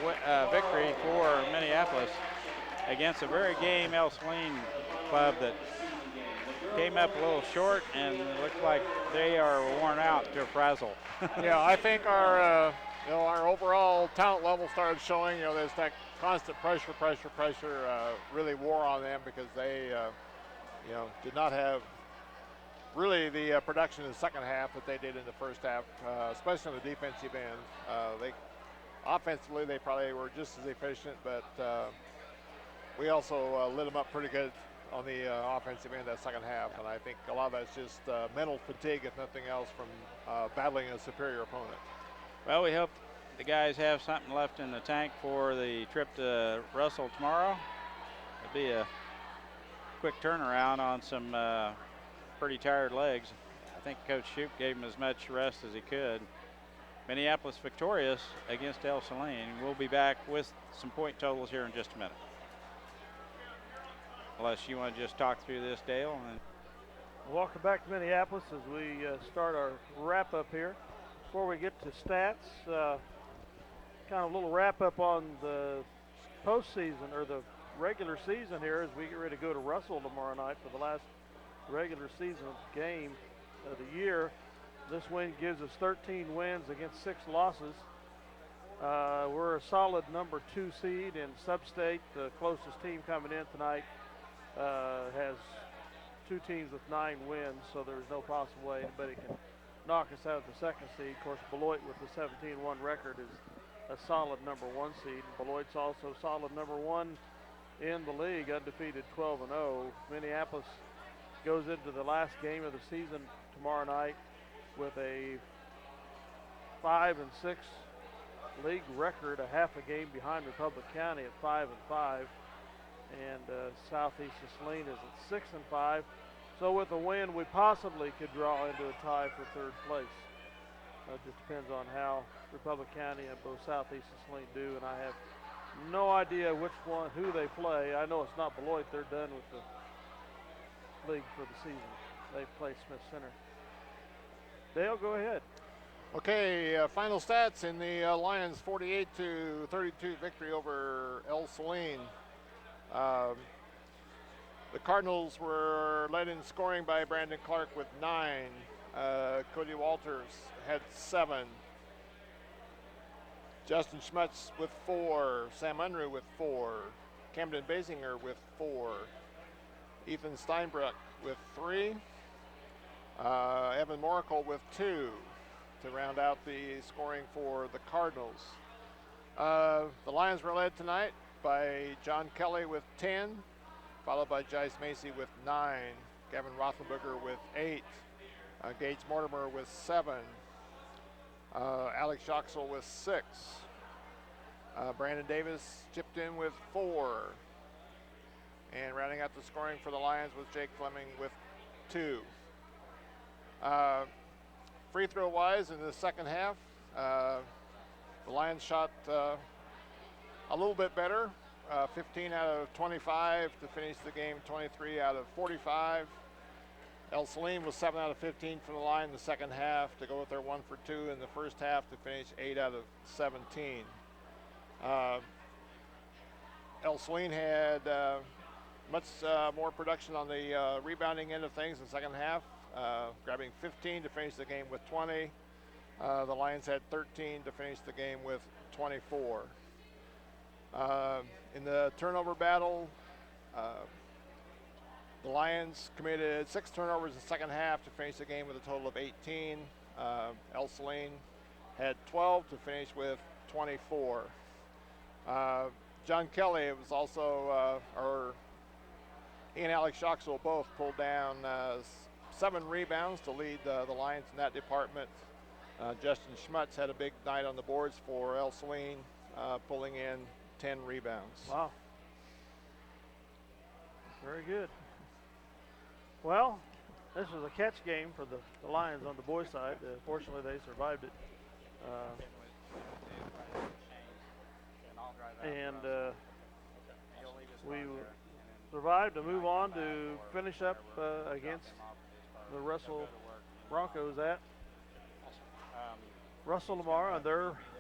victory for Minneapolis against a very game Ell-Saline club that came up a little short and looks like they are worn out to a frazzle. Yeah, I think our overall talent level started showing. There's that constant pressure really wore on them because they, did not have really the production in the second half that they did in the first half, especially on the defensive end. Offensively, they probably were just as efficient, but we also lit them up pretty good on the offensive end that second half, and I think a lot of that's just mental fatigue, if nothing else, from battling a superior opponent. Well, we hope the guys have something left in the tank for the trip to Russell tomorrow. It'll be a quick turnaround on some pretty tired legs. I think Coach Shoup gave him as much rest as he could. Minneapolis victorious against Ell-Saline. We'll be back with some point totals here in just a minute. Unless you want to just talk through this, Dale. And welcome back to Minneapolis as we start our wrap-up here. Before we get to stats, kind of a little wrap-up on the postseason or the regular season here as we get ready to go to Russell tomorrow night for the last regular season game of the year. This win gives us 13 wins against 6 losses. We're a solid number 2 seed in Sub-State. The closest team coming in tonight has 2 teams with 9 wins, so there's no possible way anybody can knock us out of the 2nd seed. Of course, Beloit with the 17-1 record is a solid number 1 seed. Beloit's also solid number 1 in the league, undefeated 12-0. Minneapolis goes into the last game of the season tomorrow night with a 5-6 league record, a half a game behind Republic County at 5-5, and Southeast Saline is at 6-5. So with a win, we possibly could draw into a tie for 3rd place. It just depends on how Republic County and both Southeast Saline do, and I have no idea who they play. I know it's not Beloit. They're done with the league for the season. They play Smith Center. Dale, go ahead. Okay, final stats in the Lions 48-32 victory over Ell-Saline. The Cardinals were led in scoring by Brandon Clark with 9. Cody Walters had 7. Justin Schmutz with 4. Sam Unruh with 4. Camden Basinger with 4. Ethan Steinbruck with 3. Evan Moracle with 2 to round out the scoring for the Cardinals. The Lions were led tonight by John Kelly with 10, followed by Jice Macy with 9, Gavin Rothenberger with 8, Gage Mortimer with 7, Alex Schoxel with 6, Brandon Davis chipped in with 4, and rounding out the scoring for the Lions was Jake Fleming with 2. Free throw wise in the second half, the Lions shot a little bit better. 15 out of 25 to finish the game, 23 out of 45. Ell-Saline was 7 out of 15 from the line in the second half to go with their 1 for 2 in the first half to finish 8 out of 17. Ell-Saline had much more production on the rebounding end of things in the second half, grabbing 15 to finish the game with 20. The Lions had 13 to finish the game with 24. In the turnover battle, the Lions committed 6 turnovers in the second half to finish the game with a total of 18. Ell-Saline had 12 to finish with 24. John Kelly was also, he and Alex Shoxel both pulled down 7 rebounds to lead the Lions in that department. Justin Schmutz had a big night on the boards for Ell-Saline, pulling in 10 rebounds. Wow. Very good. Well, this was a catch game for the Lions on the boys' side. Fortunately, they survived it. We survived to move on to finish up against the Russell Broncos at Russell Lamar, and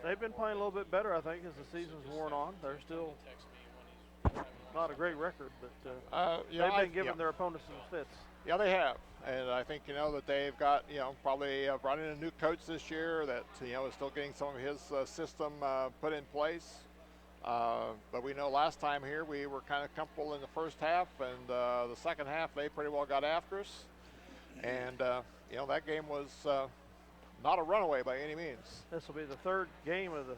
they've been playing a little bit better, I think, as the season's worn on. They're still not a great record, but they've been giving their opponents some fits. Yeah, they have, and I think that they've got probably brought in a new coach this year that is still getting some of his system put in place. But we know last time here we were kind of comfortable in the first half, and the second half they pretty well got after us, and that game was not a runaway by any means. This will be the third game of the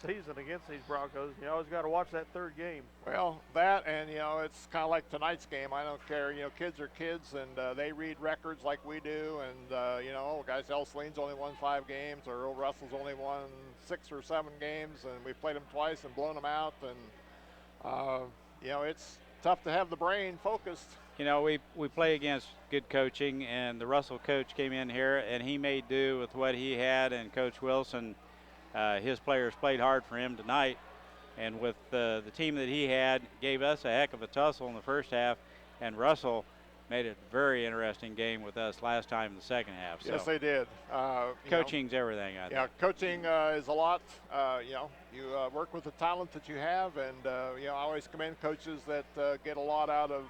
season against these Broncos. You always got to watch that third game. Well, that, and it's kind of like tonight's game. I don't care. Kids are kids, and they read records like we do. And guys, Ell-Saline's only won 5 games, or Old Russell's only won 6 or 7 games, and we've played them twice and blown them out. And it's tough to have the brain focused. We play against good coaching, and the Russell coach came in here, and he made do with what he had, and Coach Wilson, his players played hard for him tonight, and with the team that he had, gave us a heck of a tussle in the first half, and Russell made it a very interesting game with us last time in the second half. Yes, they did. Coaching's everything, I think. Yeah, coaching is a lot. You work with the talent that you have, and I always commend coaches that get a lot out of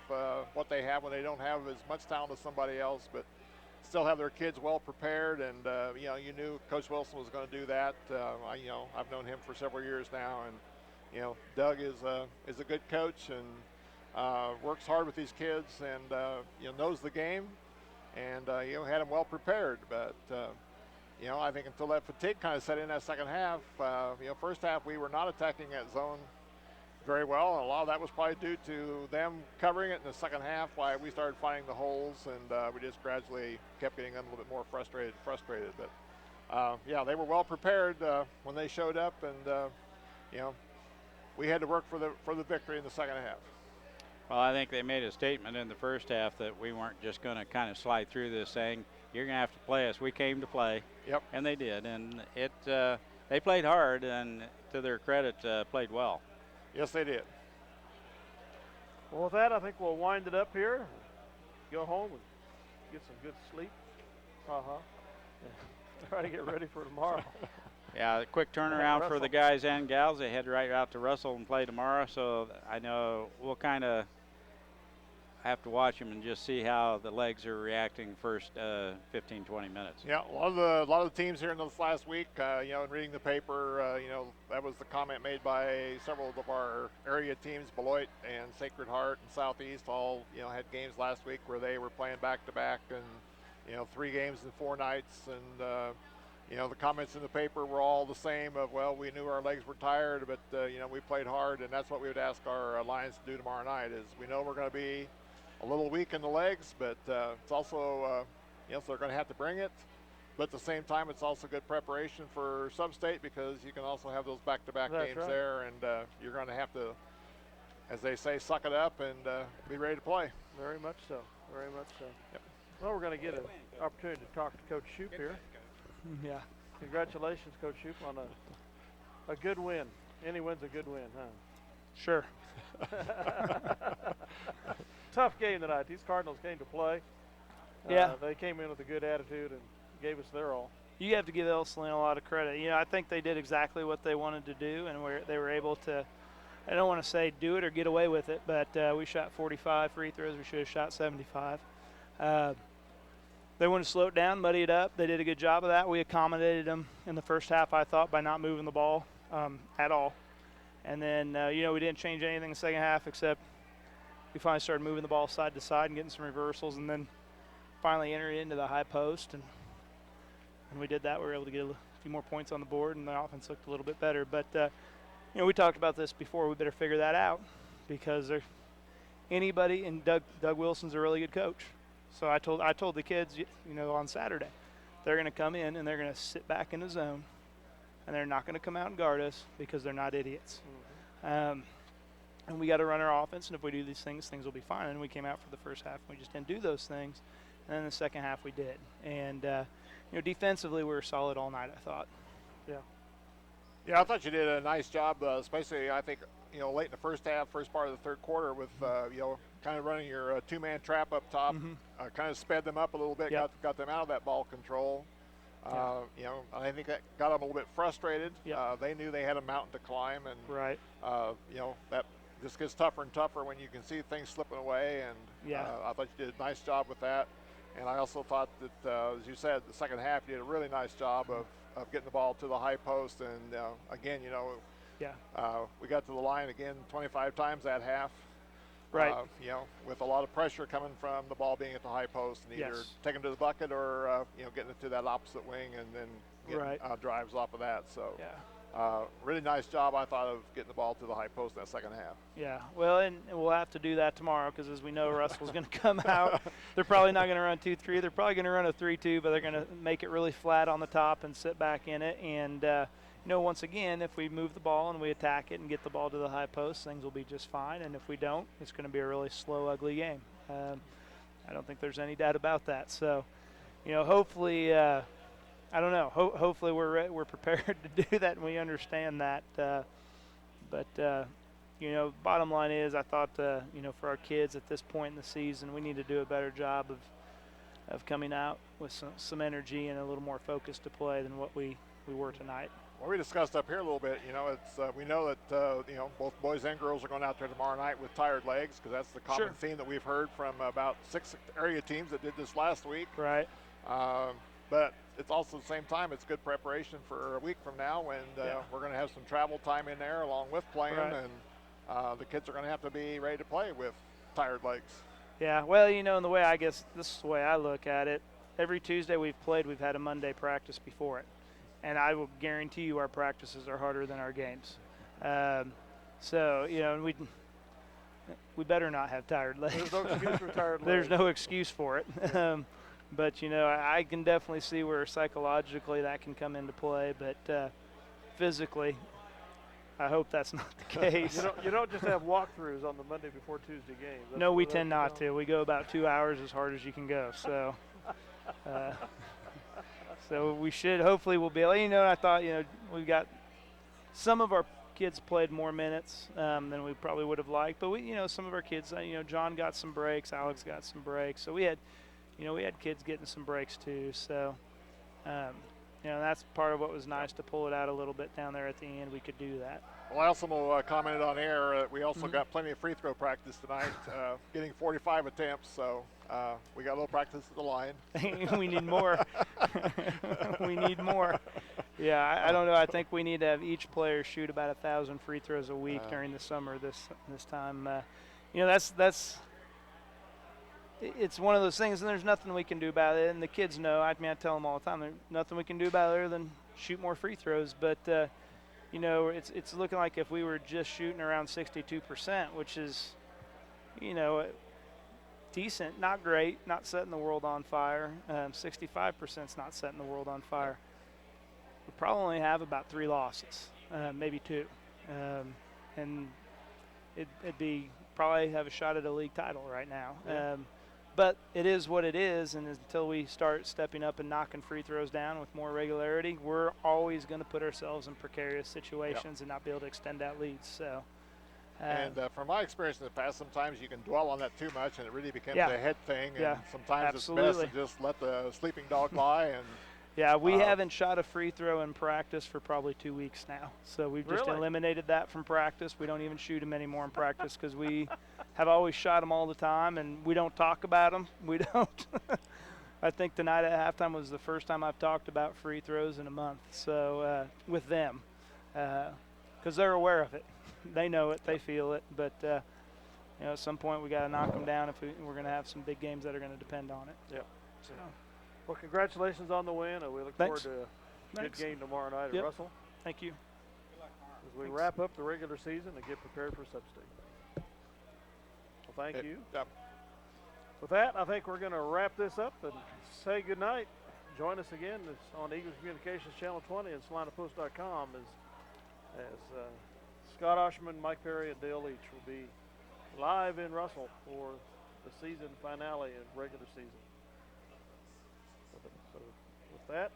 what they have when they don't have as much talent as somebody else, but still have their kids well prepared. And you knew Coach Wilson was going to do that. I've known him for several years now, and Doug is a good coach and works hard with these kids, and knows the game, and had them well prepared. But I think until that fatigue kind of set in that second half, first half we were not attacking that zone very well, and a lot of that was probably due to them covering it in the second half. Why we started finding the holes, and we just gradually kept getting them a little bit more frustrated. But they were well prepared when they showed up, and we had to work for the victory in the second half. Well, I think they made a statement in the first half that we weren't just going to kind of slide through this thing. You're going to have to play us. We came to play. Yep. And they did. And they played hard, and to their credit, played well. Yes, they did. Well, with that, I think we'll wind it up here. Go home and get some good sleep. Try to get ready for tomorrow. Yeah, quick turnaround for the guys and gals. They head right out to Russell and play tomorrow. So I know we'll kind of have to watch them and just see how the legs are reacting first 15, 20 minutes. Yeah, a lot of the teams here in this last week, in reading the paper, that was the comment made by several of our area teams, Beloit and Sacred Heart and Southeast, all had games last week where they were playing back-to-back, and 3 games in 4 nights, and the comments in the paper were all the same of, well, we knew our legs were tired, but we played hard, and that's what we would ask our Lions to do tomorrow night. Is we know we're going to be a little weak in the legs, but it's also, so they're going to have to bring it. But at the same time, it's also good preparation for sub-state, because you can also have those back-to-back games right there, and you're going to have to, as they say, suck it up and be ready to play. Very much so. Very much so. Yep. Well, we're going to get an opportunity to talk to Coach Shoup here. Yeah. Congratulations, Coach Shoup, on a good win. Any win's a good win, huh? Sure. Tough game tonight. These Cardinals came to play. Yeah. They came in with a good attitude and gave us their all. You have to give Ell-Saline a lot of credit. You know, I think they did exactly what they wanted to do, and they were able to, I don't want to say do it or get away with it, but we shot 45 free throws. We should have shot 75. They wanted to slow it down, muddy it up. They did a good job of that. We accommodated them in the first half, I thought, by not moving the ball at all. And then, you know, we didn't change anything in the second half except we finally started moving the ball side to side and getting some reversals, and then finally entered into the high post. And when we did that, we were able to get a few more points on the board, and the offense looked a little bit better. But, you know, we talked about this before. We better figure that out because anybody, and Doug Wilson's a really good coach. So I told the kids, you know, on Saturday, they're going to come in and they're going to sit back in the zone, and they're not going to come out and guard us because they're not idiots. Mm-hmm. And we got to run our offense, and if we do these things, things will be fine. And we came out for the first half, and we just didn't do those things. And then the second half we did. And, you know, defensively we were solid all night, I thought. Yeah. Yeah, I thought you did a nice job, especially I think, you know, late in the first half, first part of the third quarter with, you know, kind of running your two-man trap up top, kind of sped them up a little bit, got them out of that ball control. You know, I think that got them a little bit frustrated. They knew they had a mountain to climb, and you know, that just gets tougher and tougher when you can see things slipping away. And I thought you did a nice job with that. And I also thought that, as you said, the second half you did a really nice job of getting the ball to the high post. And again, you know, we got to the line again 25 times that half. Right. You know, with a lot of pressure coming from the ball being at the high post, and either taking to the bucket or you know, getting it to that opposite wing and then getting drives off of that. So really nice job, I thought, of getting the ball to the high post in that second half. Yeah, well, and we'll have to do that tomorrow because, as we know, Russell's going to come out. They're probably not going to run 2-3. They're probably going to run a 3-2, but they're going to make it really flat on the top and sit back in it. And, you know, once again, if we move the ball and we attack it and get the ball to the high post, things will be just fine. And if we don't, it's going to be a really slow, ugly game. I don't think there's any doubt about that. So, you know, hopefully I don't know. Hopefully we're prepared to do that and we understand that. But you know, bottom line is, I thought you know, for our kids at this point in the season, we need to do a better job of coming out with some energy and a little more focus to play than what we were tonight. Well, we discussed up here a little bit. You know, it's we know that you know, both boys and girls are going out there tomorrow night with tired legs, because that's the common theme that we've heard from about 6 area teams that did this last week. Right. But it's also at the same time, it's good preparation for a week from now when we're going to have some travel time in there along with playing, and the kids are going to have to be ready to play with tired legs. Yeah, well, you know, in the way, I guess this is the way I look at it, every Tuesday we've played, we've had a Monday practice before it. And I will guarantee you our practices are harder than our games. So, you know, we better not have tired legs. There's no excuse for tired legs. There's no excuse for it. But, you know, I can definitely see where psychologically that can come into play. But physically, I hope that's not the case. You don't just have walkthroughs on the Monday before Tuesday games. No, we tend not to. We go about 2 hours as hard as you can go. So, so we should, hopefully we'll be able, you know, I thought, you know, we've got some of our kids played more minutes than we probably would have liked. But we, you know, some of our kids, you know, John got some breaks, Alex got some breaks. So we had, you know, we had kids getting some breaks too. So, you know, that's part of what was nice to pull it out a little bit down there at the end. We could do that. Well, I also commented on air. We also got plenty of free throw practice tonight, getting 45 attempts. So we got a little practice at the line. We need more. We need more. Yeah, I don't know. I think we need to have each player shoot about 1,000 free throws a week during the summer. This time, you know, that's. It's one of those things, and there's nothing we can do about it. And the kids know. I mean, I tell them all the time, there's nothing we can do about it other than shoot more free throws. But you know, it's looking like if we were just shooting around 62%, which is, you know, decent, not great, not setting the world on fire. 65% is not setting the world on fire. We probably only have about 3 losses, maybe 2, and it'd be probably have a shot at a league title right now. But it is what it is, and until we start stepping up and knocking free throws down with more regularity, we're always going to put ourselves in precarious situations and not be able to extend out leads. So, and from my experience in the past, sometimes you can dwell on that too much, and it really becomes Yeah. a head thing. And Yeah, sometimes absolutely. it's best to just let the sleeping dog lie. And yeah, we haven't shot a free throw in practice for probably 2 weeks now. So we've just Really? eliminated that from practice. We don't even shoot them anymore in practice because we have always shot them all the time, and we don't talk about them. We don't. I think tonight at halftime was the first time I've talked about free throws in a month. So with them, because they're aware of it, they know it, they feel it. But at some point we got to knock them down if we're going to have some big games that are going to depend on it. Yep. So. Well, congratulations on the win. We look Thanks. forward to a good game tomorrow night at Yep. Russell Thank you. as we wrap up the regular season and get prepared for Sub-State. Well, thank you. Yep. With that, I think we're going to wrap this up and say good night. Join us again on Eagles Communications Channel 20 and SalinaPost.com as Scott Ausherman, Mike Perry, and Dale Leech will be live in Russell for the season finale of regular season. So with that,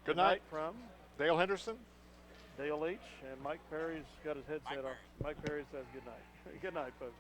good night from Dale Henderson, Dale Leech, and Mike Perry's got his headset on. Mike Perry says good night. Good night, folks.